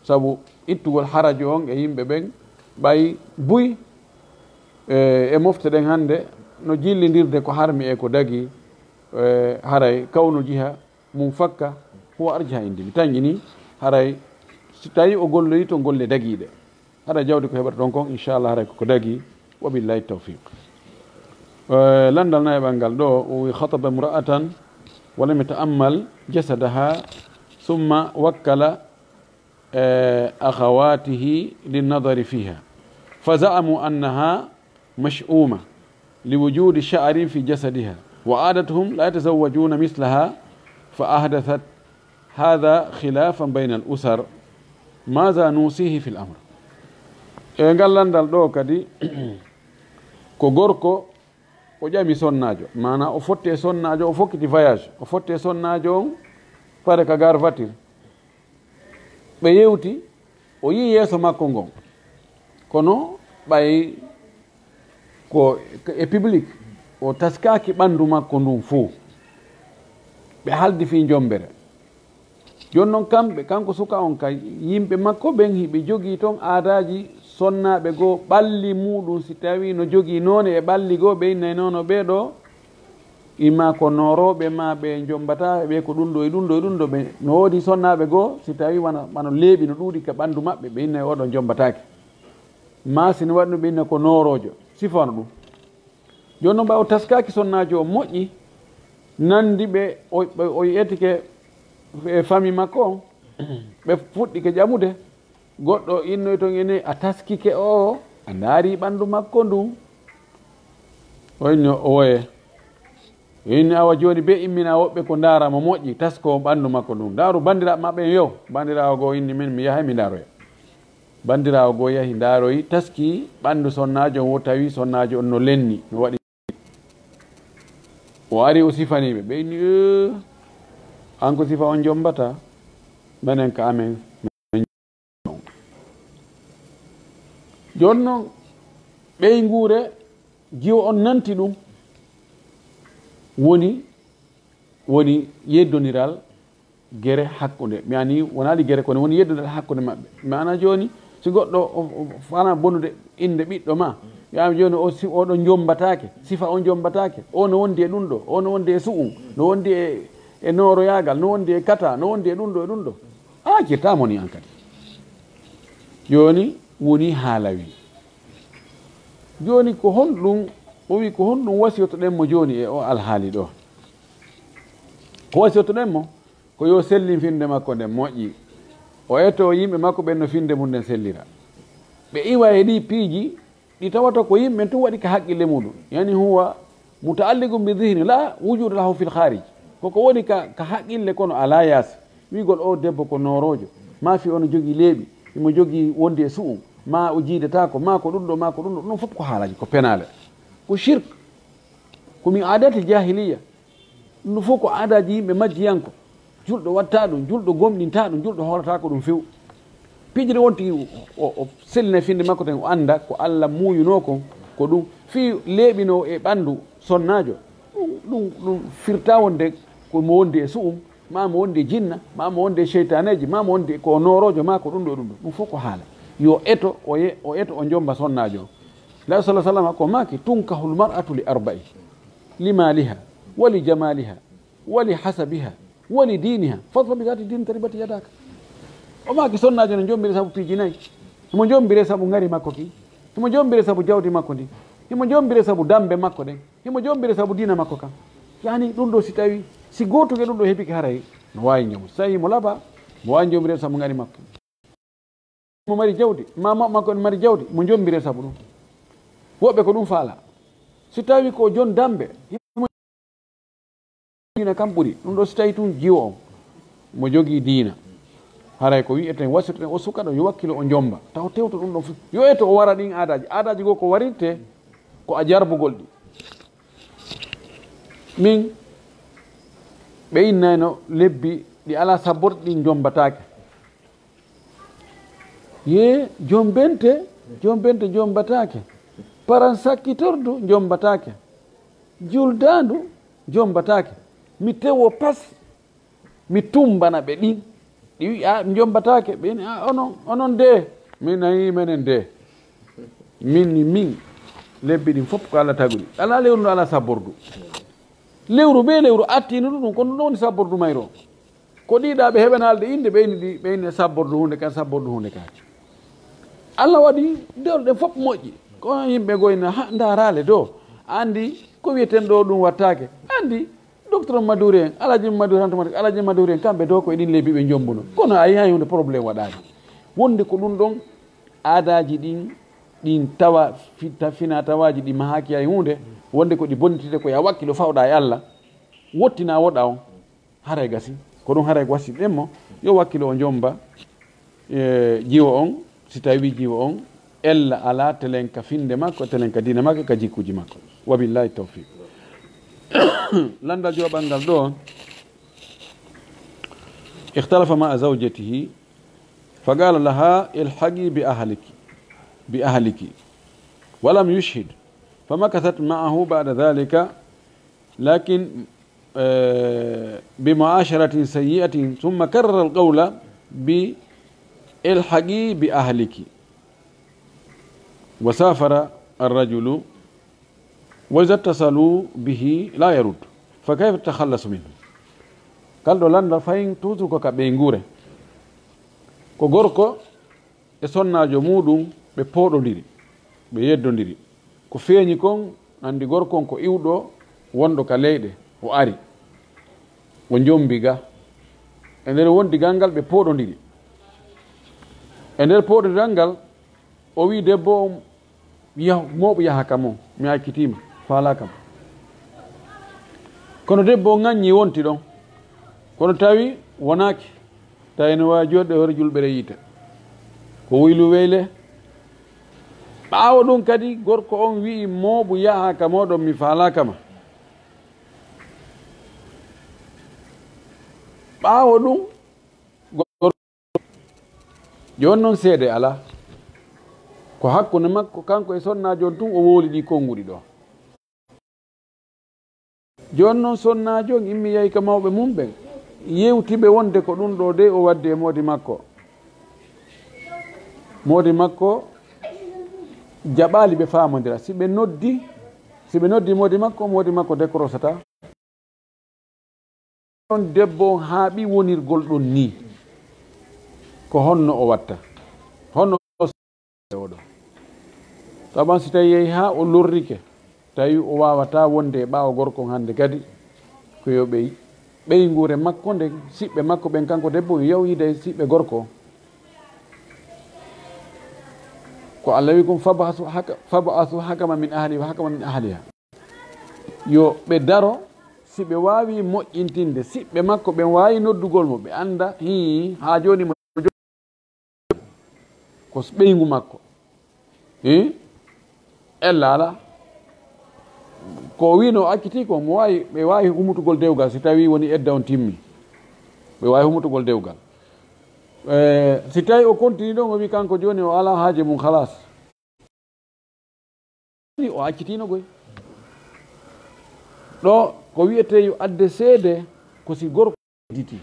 sabu ittugol haraji on e yimɓe ɓen ɓay buy e mofte ɗen hannde no jillidirde ko harmi e ko dagi haray kawno jiha mum fakka huwa arjiha indini tañƴini haray so tawi o golloyi to golle dagiɗe haɗa jawdi ko heɓata ɗon kon inchallah haray koko dagi wa billahi tawfiq landal nayi ɓangal ɗo o wi hataba imra'atan ولم يتأمل جسدها ثم وكل أخواته للنظر فيها فزعموا أنها مشؤومة لوجود شعر في جسدها وعادتهم لا يتزوجون مثلها فأحدثت هذا خلافا بين الأسر ماذا نوصيه في الأمر قال لندال دو كدي كو غوركو o ƴami sonnajo mana o fotti e sonnajo o fokkiti voyage o fotti e sonnajo on pare ka gar voiture ɓe yewti o yi yeeso makko ngon kono ɓay ko e public o taskaki ɓandu makko ndun fuu ɓe haldi fi jombere joni noon kamɓe kanko suka on ka yimɓe makko ɓen hiɓe jogii toon aadaji sonnaɓe goo ɓalli muɗum si tawi no jogii noone e ɓalli goo ɓe innay noono ɓeeɗo imma ko noroɓe ma ɓe jombata ɓe ko ɗum ɗo e ɗum ɗo e ɗum ɗo ɓe no woodi sonnaɓe goo si tawi wano leeɓi no ɗuuɗi ka ɓanndu maɓɓe ɓe innay oɗo jombatake ma sino waɗi ɗum ɓe inna ko norojo sifano ɗum joni noon ɓa o taskaki sonnajo o moƴƴi nandi ɓe o yetike e famille makko on ɓe fuɗɗike ƴamude goɗɗo innoy toon ene a taskike o a ndaari ɓanndu makko ndun oyno owoye inni awa jooni be immina woɓɓe ko ndaarama moƴƴi tasko ɓanndu makko ndun ndaaru banndiraaɓe maɓɓe yo banndiraawo goo inni min mi yahay mi ndaaroya banndiraawo goo yahi ndaaroyi taski ɓanndu sonnaajo on wo tawi sonnaajo on no lenni no waɗi o ari o sifaniɓe ɓe inni an ko sifa on jombata minen ka amen joni noon ɓey nguure jiwo on nanti ɗum woni yeddodiral gere hakkude mi ani wonaali gere kono woni yeddodiral hakkude maɓɓe mi ana joni si goɗɗo fana bonnude inde ɓiɗɗo ma yami joni oɗo jombatake sifa on jombatake o no wondi e ɗum ɗo o no wondi e su'um no wondi e noroyagal no wondi e kata no wondi e ɗum ɗo e ɗum ɗo a kirtamoni an kadi joni woni haalawi joni ko honɗum o wi ko honɗum wasiyotoɗenmo joni e o alhaali ɗo ko wasiyotoɗenmo ko yo sellin finde makko nden moƴƴi o etto yimɓe makko ɓen no finde mum nden sellira ɓe iwa e ɗi piiji ɗi tawata ko yimɓe tun waɗi ka haqqille muɗum yani huwa mutaalligum bi dihni la wujude lahu fil kharij koko woni ka haqqille kono ala yaasi wigol o debbo ko norojo ma fi ono jogii leeɓi imo jogii wondi e su'um ma o jiidetako ma ko ɗum ɗo ma ko ɗum ɗo ɗum fof ko haalaji ko penale ko shirk komin aadati jahiliya ɗum fof ko aadaji yimɓe majjiyanko julɗo watta ɗum julɗo gomɗinta ɗum julɗo hoolata ko ɗum few pijiri wonti o sellina finde makko tan o anda ko Allah muuyuno kon ko ɗum fi leeɓino e ɓanndu sonnajo ɗum firta wonde komo wondi e su'um ma mo wondi e jinna ma mo wondi e cheytaneji ma mo wondi ko norojo ma ko ɗum ɗo ɗum fof ko haala yo eto o eto o jomba sonnajo la sallah sallam ko maki tunkahul mar'atu li arba'i li maliha wa li jamaliha wa li hasabiha wa li diniha fatwa bi zati din taribati yadaka o maki sonnajo no jombire sabu piiji nayyi himo jombire sabu ngari makko ki himo jombire sabu jawdi makko ndi himo jombire sabu dambe makko ɗen himo jombire sabu dina makko kam yani ɗum ɗo si tawi si gotuke ɗum ɗo heɓiki haray no wawi ñamu so tawi mo laaɓa mo wawi jombire sabu ngari makko mo mari jawdi mama makko ne mari jawdi mo jombire sabu ɗum woɓɓe ko ɗum faala si tawi ko jon dambe dina kam ɓuuri ɗum ɗo si tawi tun jiwo on mo jogii diina haray ko wiyeten wasitoten o sukaɗo yo wakkilo o jomba taw tewto ɗum ɗon yo eto o wara ɗin aadaji goo ko warirte ko a jarbugol ɗi min ɓe innayno lebbi ɗi ala sabborɗe ɗin jombatake ye jombente jombatake paran sakkitordu jombatake juldandu jombatake mi tewo pas mi tumbana ɓe ɗin ɗi wi a jombatake ɓeni onon de min nayi menen de min lebbi ɗin fof ko Allah taguɗi ala lewru ndu ala sabbordu lewru be lewru attino ɗum kono ɗum woni sabbordu mayro ko ɗiɗa ɓe heɓanalde inde ɓeyni sabbordu hunde kan sabbordu hunde kake Allah waɗi dewɗe fof moƴƴi kono yimɓe goyna darale do andi ko wiyeten ɗo ɗum wattake andi docteur Madouri en alaji Madouri hantomati alaji Madouri en kamɓe do ko eɗin lebbi ɓe jombuno kono a yiha hunde probléme waɗani wonde ko ɗum ɗon aadaji ɗin tawa fina tawaji ɗi mahaki hay hunde wonde ko ɗi bonnitide ko ya wakkilo fawɗa e Allah wottina woɗa on haray gasi ko ɗum haray ko wasi ɗemmo yo wakkilo o jomba jiwo on si tawi jiwo on ella ala telen ka finde makko telen ka dina makko ka jikkuji makko wabillahi tawfiq landal joɓal ngal ɗo ikhtalafa ma zawjatihi faqala laha ilhaqi bi ahliki walam yushhid فمكثت معه بعد ذلك لكن بمعاشرة سيئة ثم كرر القول بالحقي بأهلك وسافر الرجل وإذا اتصلوا به لا يرد فكيف التخلص منه قال له لن فين توترك كبينغورة كغوركو اسوناجو مودum be podondiri be yeddondiri ko feeñi kon andi gorkon ko iwɗo wonɗo ka leyɗe o ari o jombi ga e nder wondigal ngal ɓe pooɗodiri e nder pooɗodiral ngal o wi debbo moɓo yaha kam o mi accitima faala kam. Kono debbo ŋaññi wonti ɗon kono tawi wonaki tawi no wawi joɗɗe hoore julɓere yiite ko wuylu weyle. ɓaawo ɗum kadi gorko on wi'i moɓo yaha ka moɗon mi faalakama. ɓaawo ɗum joni noon seede ala ko hakkude makko kanko e sonnajo on tun o wooli ɗi konguɗi ɗo. joni noon sonnajo on immi yahi ka mawɓe mum ɓen yewtiɓe wonde ko ɗum ɗo de o waddi e moodi makko. moodi makko jaɓali ɓe famodira siɓe noddi moodi makko décrochata. on debbo haaɓi wonirgol ɗon ni ko honno o watta honno oɗo taban si tawi yehi ha o lorrike tawi o wawata wonde e ɓaawo gorko hande kadi ko yo ɓeygure makko nde siɓɓe makko ɓen kanko debbo yawyide siɓɓe gorko ko Allah wi kum fabasu hakama min ahli wa hakama min ahliha yo ɓe daro si ɓe wawi moƴƴintinde siɓɓe makko ɓen wawi noddugol mo ɓe anda ha joni mo ko ɓeygu makko ella ala ko wino acciti ko mo wawi ɓe wawi humutugol dewgal si tawi woni edda on timmi ɓe wawi humutugol dewgal. Si tawi o continue ɗon o wi kanko joni o ala haaje mum halas o accitino goy ɗo ko wiyete yo adde seede ko si gorko diti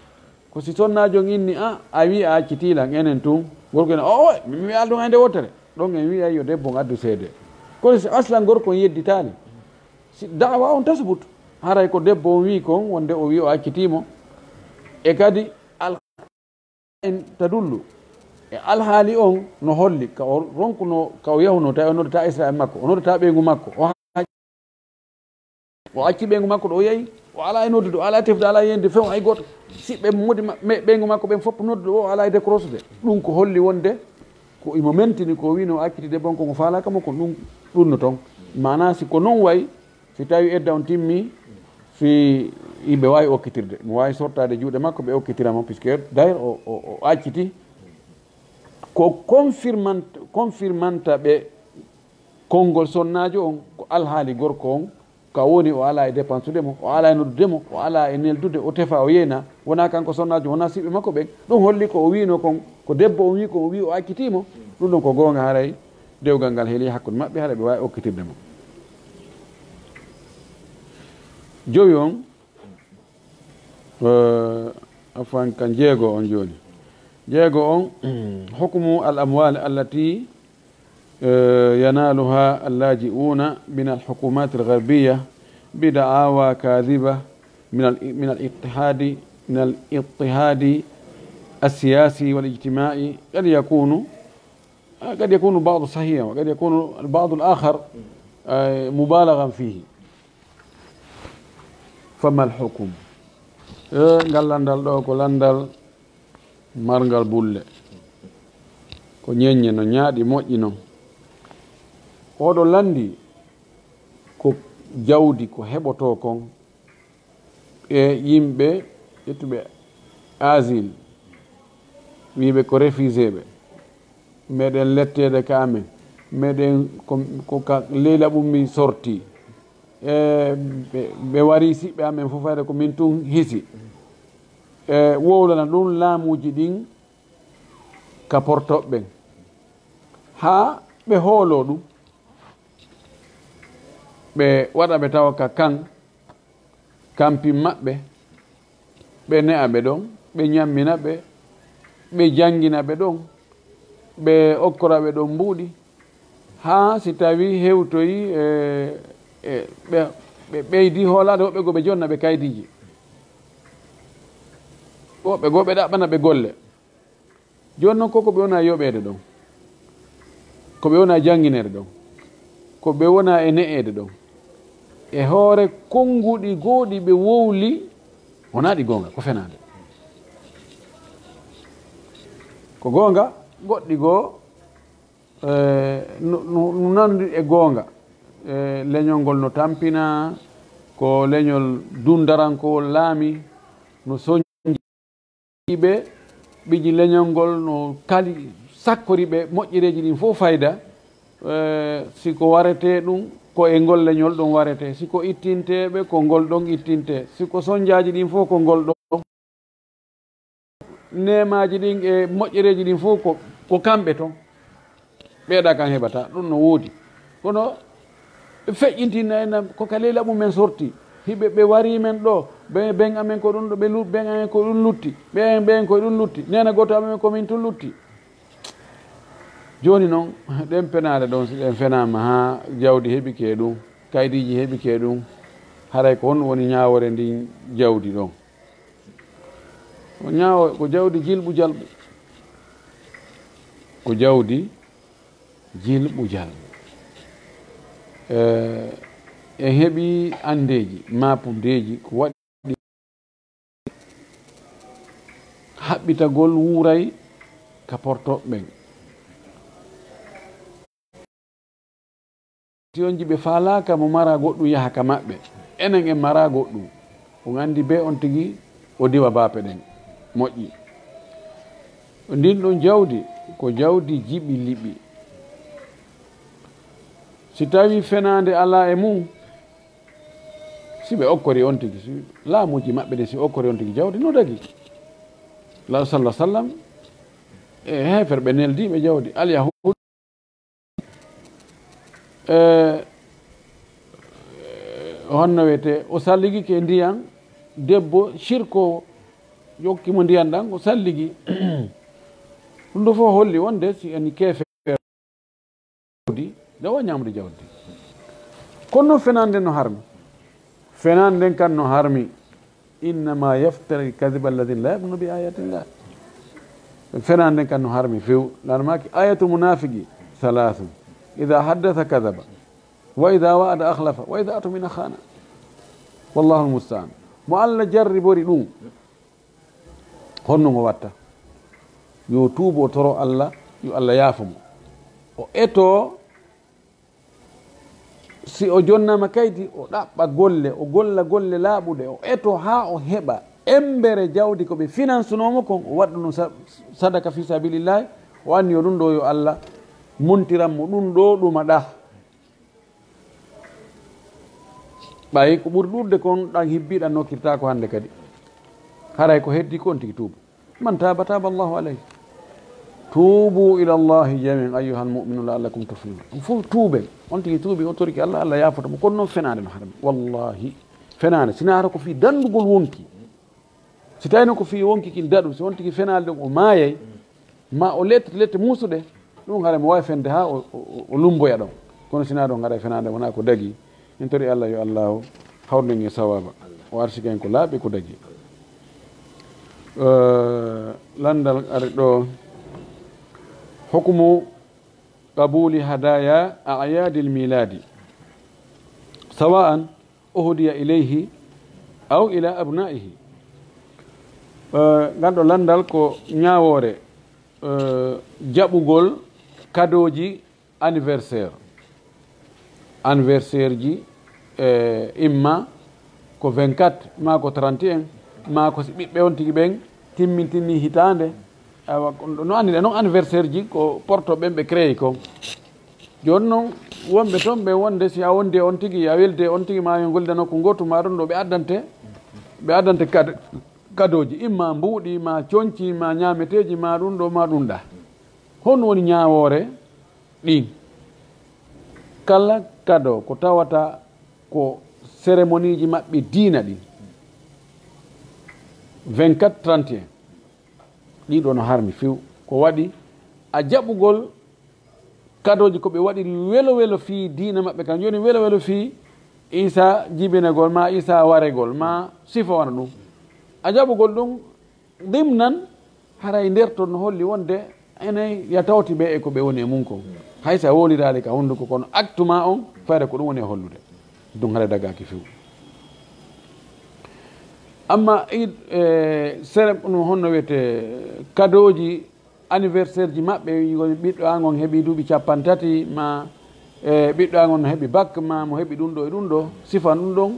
ko si sonnajo inni a wi a accitilan enen tun gorko ene mi wiya ɗum hande wottere ɗon en wiya yo debbo addu seede kono si aslan gorko yedditali si dawa on tasbut haray ko debbo on wi kon wonde o wi o accitimo e kadi en tadullu e alhaali on no holli ka o ronkuno ka o yahuno tawi o noddata israel makko o noddata ɓeygu makko o acci ɓeygu makko ɗo o yahi o ala e noddude o ala tefde ala yende few hay goto siɓɓe modi ɓeygu makko ɓen fof noddude o ala e décrochude ɗum ko holli wonde ko imo mentini ko wino o acciti debbo on koko falakamo ko ɗum no toon mana si ko noon wayi si tawi edda on timmi si yimɓe wawi okkitirde mo wawi sortade juuɗe makko ɓe okkitiramo puisque d'ailleurs o acciti ko confirmanta ɓe konngol sonnajo on ko alhaali gorko on ka woni o ala e dépensudemo o ala e noddudemo o ala e neldude o tefa o yeyna wona kanko sonnajo wona siɓɓe makko ɓen ɗum holli ko o wino kon ko debbo o wi ko o wi o accitimo ɗum ɗon ko gonga haray dewgal ngal heeli hakkude maɓɓe haɗa ɓe wawi okkitirdemo. jowi on afan kan jeego on joni jeego on hukmu al amwal allati ينالها اللاجئون من الحكومات الغربية بدعاوى كاذبة من الاضطهاد السياسي والاجتماعي قد يكون بعض صحيحا وقد يكون البعض الآخر مبالغا فيه. فما الحكم؟ قال لندل دوكو لندل margal bulle ko ñeññe no ñaaɗi moƴƴi non oɗo landi ko jawdi ko heɓoto kon e yimɓe ƴettuɓe asile wiɓe ko réfugié ɓe meɗen lettede ka amen meɗen ko ka leyla ɓummi sorti ɓe wari siɓɓe amen fof hayde ko min tun hisi wowlana ɗum laamuji ɗin ka portoɓɓen ha ɓe hoolo ɗum ɓe waɗa ɓe tawa ka kampi maɓɓe ɓe ne'a ɓe ɗon ɓe ñammina ɓe ɓe jangina ɓe ɗon ɓe okkora ɓe ɗon mbuuɗi ha si tawi hewtoyi ɓe ɓeydi hoolade woɓɓe go ɓe jonna ɓe kaydiji woɓɓe goo ɓe ɗaɓɓana ɓe golle joni noon koko ɓe wona yoɓede ɗon ko ɓe wona janginede ɗon ko ɓe wona e ne'ede ɗon e hoore konnguɗi gooɗi ɓe wowli wona ɗi gonga ko fenade ko gonga goɗɗi goo no nandi e goonga leñol ngol no tampina ko leñol dundarankowol laami no soñjiɓe ɓiji leñol ngol no kali sakkori ɓe moƴƴereji ɗin fof fayda siko warete ɗum ko e ngol leñol ɗon warete siko ittinteɓe ko ngol ɗon ittinte siko soñjaji ɗin fof ko ngol ɗon nemaji ɗin e moƴƴereji ɗin fof ko kamɓe ton ɓeeɗa kan heɓata ɗum no woodi kono feƴƴintinna ena koka leyla mumen sorti hiɓe ɓe wari men ɗo ɓen amen ko ɗum ɗo ɓen amen ko ɗum lutti ɓen koye ɗum lutti nena goto amen komin tun lutti joni noon ɗen penade ɗon si ɗen fenama ha jawdi heɓike ɗum kaydiji heɓike ɗum haray ko honɗum woni ñawore ndin jawdi ɗon ko jawdi jilɓu jalɓu ko jawdi jilɓu jalɓu e heɓi andeji mapudeji ko waɗi haɓɓitagol wuuray ka portoɓe ɓen tionji ɓe falaka mo mara goɗɗum yaha ka maɓɓe enen en mara goɗɗum on andi be on tigui o diwa bape ɗen moƴƴi ndin ɗon jawdi ko jawdi jiɓi liɓi si tawi fenade ala e mum si ɓe okkori on tigui si laamuji maɓɓe ɗe si okkori on tigui jawdi no dagui la sallah sallam e hefere ɓe neldiɓe jawdi alyahud honno wiyete o salligi ke ndiyan debbo shirko yokkimo ndiyan ɗan o salligi ɗum ɗo fof holli wonde si ani keefe jawdi dawa ñamde jawdi kono noon fenande no harmi fenande nden kan no harmi innama yaftari kadiba alladina la yamunu bi ayatillah fenande nden kan no harmi few lanmaki ayatul munafiqi thalathun ida haddatha kadaba wa ida wa'ada akhlafa wa ida atumina khana wallahu almustaan mo allah jarribori ɗum honno mo watta yo tuubo o toro allah yo allah yaafumo o eto si o jonnama kaydi o ɗaɓɓa golle o golla golle laaɓuɗe o eto ha o heɓa embere jawdi koɓe finansunomo kon o waɗa ɗum sadaka fi sabilillahi o anni yo ɗum ɗo yo allah montiranmo ɗum ɗo ɗumaɗa ɓayi ko ɓuri ɗurde kon ɗan hibbiɗan nokkirta ko hande kadi haray ko heddi ko on tigui tuubu man taba taba allahu alayhi tuubu ila llahi jamian ayuha almuminun laallakum tuflihun ɗum fof tuuɓen on tigui tuubi o toriki allah allah yafotomo kono noon fenade no harmi wallahi fenade sina hara ko fi dandugol wonki si tawino ko fi wonki kin daɗum si on tigui fenade ɗum o maayay ma o lette muusuɗe ɗum haara mo wawi fende ha o lumboya ɗon kono sina ɗon haara fenade wona ko dagui en tori allah yo allahu hawrden e sawaba o arsiki en ko laaɓi ko dagui landal ari ɗo hukmu qabuli hadaya ayadi lmiladi sawa'an uhdiya ilayhi aw ila abnaihi ganɗo landal ko ñawore jaɓugol kadoji anniversaire ji imma ko 24 ma ko 31 ma ko si ɓiɓɓe on tigui ɓen timmintinni hitande no annide noon anniversaire ji ko porto ɓen ɓe créé ko joni noon wonɓe toon ɓe wonde si a wondi on tigui a welde on tigui ma yo goldano ko gotu ma ɗon ɗo ɓe addante kadoji imma mbuuɗi ma coñci ma ñameteji ma ɗum ɗo ma ɗum ɗa honno woni ñawore ɗin kala kado ko tawata ko cérémonie ji maɓɓe diina ɗin 24 31 ɗiɗo no harmi few ko waɗi a jaɓugol kadoji koɓe waɗi welo welo fi diina maɓɓe kan joni welo welo fi isa jibinegol ma isa waregol ma sifa wana ɗum a jaɓugol ɗum dimnan haray nder toon no holli wonde enen ya tawti ɓe e ko ɓe woni e mum kon haysa wolirali ka honduko kono acte ma on fayre ko ɗum woni e hollude ɗum haɗa dagaki few amma id sere ɗum honno wiyete kadoji anniversaire ji maɓɓe ɓiɗɗo angon heeɓi duuɓi 50 ma ɓiɗɗo angon no heeɓi bac ma mo heeɓi ɗum ɗo e ɗum ɗo sifan ɗum ɗon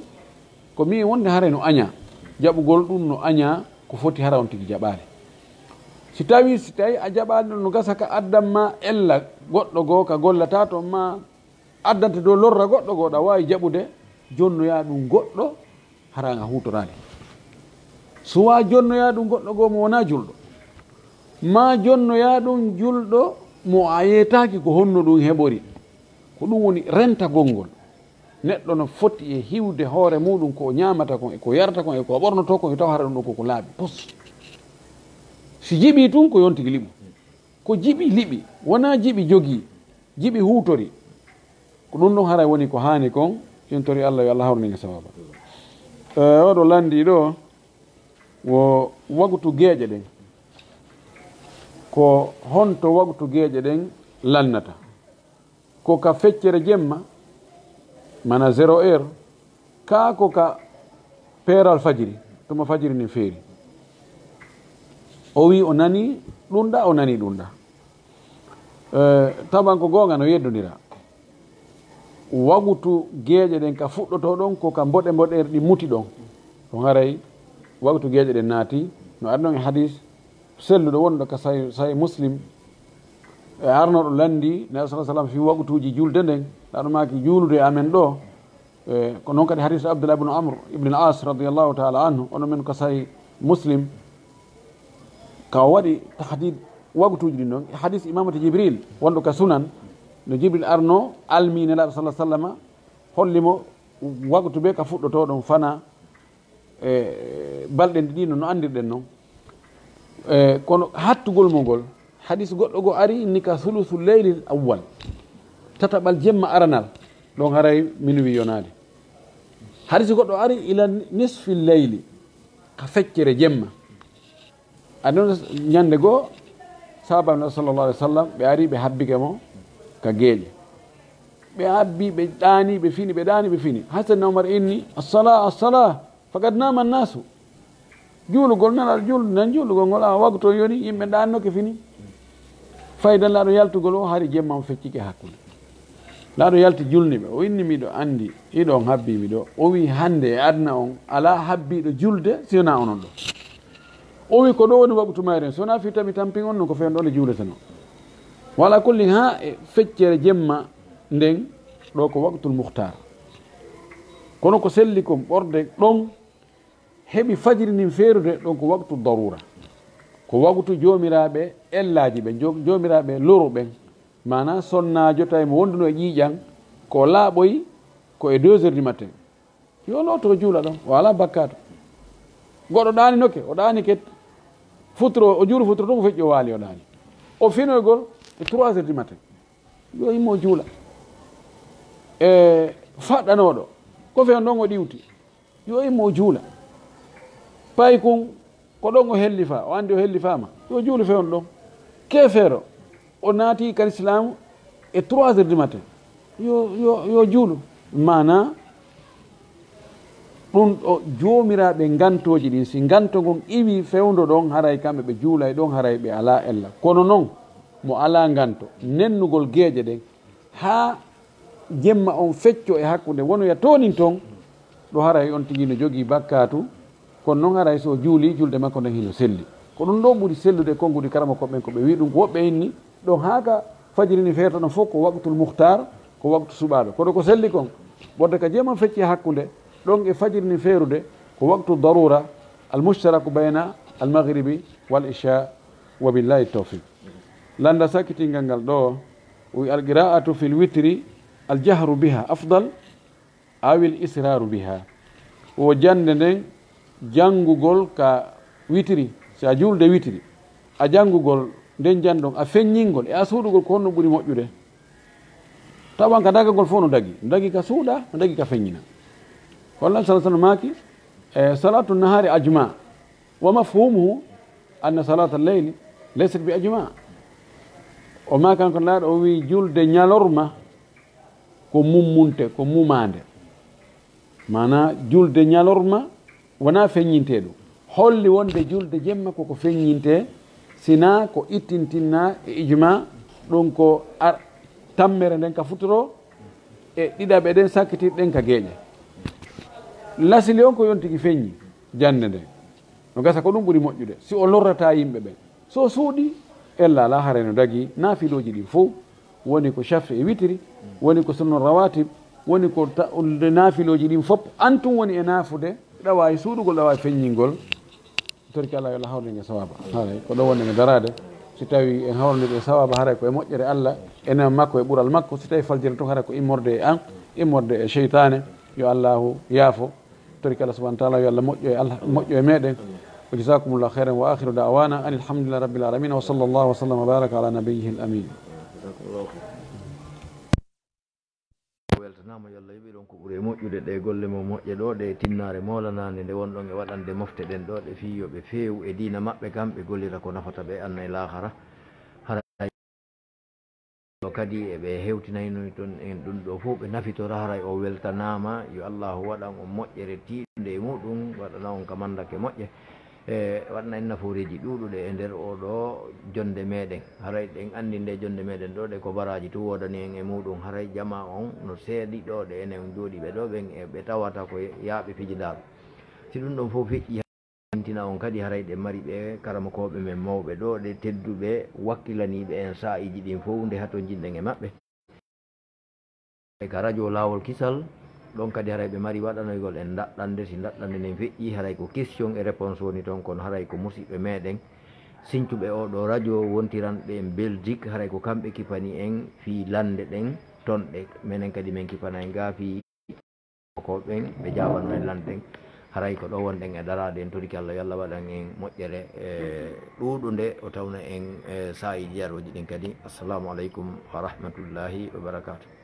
ko mi wonde hara no aña jaɓugol ɗum no aña ko foti hara on tigi jaɓaali si tawi a jaɓaali ɗon no gasa ka addanma ella goɗɗo goo ka gollata toon ma addante dow lorra goɗɗo goo ɗa wawi jaɓude jonnoya ɗum goɗɗo haraga hutorali suwa jonnoya ɗum goɗɗo goo mo wona julɗo ma jonnoya ɗum julɗo mo a yetaki ko honno ɗum heɓori ko ɗum woni rentagol ngol neɗɗo no foti e hiwde hoore muɗum ko ñamata kon eko yarata kon eko ɓornoto kon e taw hara ɗum ɗo koko laaɓi pos si jiɓi tun ko yontigi liɓu ko jiɓi liɓi wona jiɓi jogii jiɓi huutori ko ɗum ɗon haray woni ko haani kon yentori Allah yo Allah hawrninga sawaba oɗo landi ɗo wo wagtu geeƴe ɗen ko honto wagtu geeƴe ɗen lannata ko ka feccere jemma mana 0 heure ka ko ka peeral fajiri tuma fajiri ni feeri o wi o nani ɗumɗa o nani ɗumɗa taban ko gonga no yeddodira wagutu geeƴe ɗen ka fuɗɗoto ɗon ko ka mboɗe mboɗere ɗi muti ɗon ɗon haray wagutu geeƴe ɗen naati no ari ɗon e hadis selluɗo wonɗo ka sahi muslim e arnoɗo landi nabi sa sallam fi wagutuji julde nden ɗaɗo maki juulude e amen ɗo ko noon kadi hadis abdoulah ibnu amr ibne al as radiallahu taala anhu ono men ko sahi muslim ka waɗi tahdid wagutuji ɗin ɗon hadis imamata jibril wonɗo ka sunan no jibril arno almi nelaɗo sa sallama hollimo wagutu ɓe ka fuɗɗoto ɗon fana balɗe ɗiɗino no andirɗen noon kono hattugol mo ngol hadis goɗɗo go ari ni ka sulusu leylil awwal tataɓal jemma aranal ɗon haray minuwi yonade hadis goɗɗo ari ila nisfi leyli ka feccere jemma aɗon ñande goo sahabaɓe sallallah alih w sallam ɓe ari ɓe habbike mo ka geeƴe ɓe habbi ɓe ɗaani ɓe fini ɓe ɗaani ɓe fini hasan omar inni assala faqad nama nnasu juulugol nan juulde nan juulugol ngol a wagto yoni yimɓe ɗannoke fini faydan laaɗo yaltugol o hari jemmam feccike hakkude laaɗo yalti julniɓe o inni miɗo andi iɗon habbimi ɗo o wi hande e adna on ala habbiɗo julde siwona onon ɗo o wi ko ɗo woni waɓutu mayren so wona fi tami tampin on no ko fewn ɗon e juuleteno wala kulli ha e feccere jemma nden ɗo ko waqtul muhtar kono ko selli kon ɓorde ɗon heɓi fajiri nin feerude ɗon ko waqtu darura ko waqtu jomiraɓe ellaji ɓe jomiraɓe loru ɓen mana sonnajo tawi mo wonduno e ƴiiƴan ko laaɓoyi ko e 2 heures du matin yo looto juula ɗon o ala bakkato goɗɗo ɗani noke o ɗani ket futuro o juuru futuro to ko feƴƴi o waali o ɗani o finoygol e 3 heures du matin yo yimmo juula e faɗɗanoɗo ko fen ɗon o ɗiwti yo yimmo juula pay kun ko ɗon o hellifa o andi o hellifama yo juulu fewn ɗon kefeero o naati kal islamu e 3 heures du matin yo juulu mana ɗum ɗo joomiraɓe gantoji ɗin si ganto ngon iwi fewdo ɗon haray kamɓe ɓe juulay ɗon haray ɓe ala ella kono noon mo ala ganto nennugol geeƴe ɗen ha jemma on fecco e hakkude wonoya tonin toon ɗo haray on tigi no jogii bakkatu kono noon haray so juuli julde makko nden hino selli ko ɗum ɗo ɓuri sellude konngudi karama koɓɓen ko ɓe wi ɗum ko woɓɓe inni ɗon haaka fajiri ni feerta ɗon fof ko waqtul muhtar ko waqtu suɓaɗo kono ko selli kon ɓorde ka jemma fecci hakkude ɗon e fajiri ni feerude ko waqtu darura almushtaraku bayna almaghribi wal isha wa billahi tawfiq landa sakkitingal ngal ɗo wi alqira'atu fil witri aljahru biha afdal awil israru biha o jande nden janngugol ka witiri so a julde witiri a janngugol nden janndon a feññingol e a suuɗugol ko honno ɓuri moƴƴude tawan ka dagagol fof no dagi ka suuɗa no dagi ka feññina wallah sa sallam maaki e salatu nahari ajma wa mafhumuhu anna salata alleyli laysat bi ajma o ma kanko laaɗo o wi julde ñalorma ko mummunte ko mumande mana julde ñalorma wona feññinte ɗum holli wonde julde jemma koko feññinte sina ko ittintinna e ijma ɗum ko tammere nden ka futoro e ɗiɗaɓe ɗen sakkitirɗen ka geeƴe lasili on ko yontigi feññi jande nde no gasa ko ɗum ɓuuri moƴƴude si o lorrata yimɓe ɓe so suuɗi ella ala hare no dagi naafiloji ɗi fof woni ko chafre e witiri woni ko sunno rawatib woni ko naafiloji ɗin fof antum woni e naafude ɗawa e suuɗugol ɗawa e feññingol torki Allah yo Allah hawrde e sawaba haray ko ɗo wonde nge darade si tawi en hawrde e sawaba haray ko e moƴƴere Allah enen makko e ɓural makko si tawi faljere to haray ko immorde e an immorde e cheytane yo Allahu yaafo torki Allah subahana taala yo Allah moƴƴo e meɗen wa jasakumullahu khairan wa akhiru da'wana an alhamdulillahi rabbil alamin wa sallallahu wa sallam wa baraka ala nabiyyihi al-amin weltanama yo Allah yiɓi ɗon ko ɓuuri moƴƴude ɗe golle mo moƴƴe ɗo ɗe tinnare molanade nde wonɗon e waɗande mofte ɗen ɗo ɗe fi yoɓe feewu e diina maɓɓe kam ɓe gollira ko nafata ɓe anna e lahara hara kadi eɓe hewtinayno toon en ɗum ɗo fof ɓe nafitora haray o weltanama yo Allahu waɗan on moƴƴere tiɗude e muɗum waɗana on kamandake moƴƴe e waɗna en naforeji ɗuɗuɗe e nder oɗo jonde meɗen haray ɗen andi nde jonde meɗen ɗo ɗe ko baraji tu wodani en e muɗum haray jama on no seeɗi ɗo ɗe enen jooɗiɓe ɗo ɓen e ɓe tawata ko yaaɓe fijidaɓe si ɗum ɗon fof feƴƴi tina on kadi haray ɗe mari ɓe karamakoɓe men mawɓe ɗo ɗe tedduɓe wakkilaniɓe en sa'iji ɗin fof nde hato jinɗen e maɓɓe e ka radio laawol kisal ɗon kadi haray ɓe mari waɗanoygol en daɗɗande si daɗɗande nden feƴƴi haray ko question e réponse woni toon kono haray ko musidɓe meɗen siñcuɓe oɗo radio wontiranɓe en Belgique haray ko kamɓe kipani en fi lande ɗen ton ɗe minen kadi min kipana en ga fi koɓen ɓe jaɓanno en lande ɗen haray ko ɗo wonɗen e darade en toriki Allah yo Allah waɗan en moƴƴere e ɗuɗunde o tawna en sa'iji jaroji ɗin kadi assalamu aleykum wa rahmatullahi wa barakatuh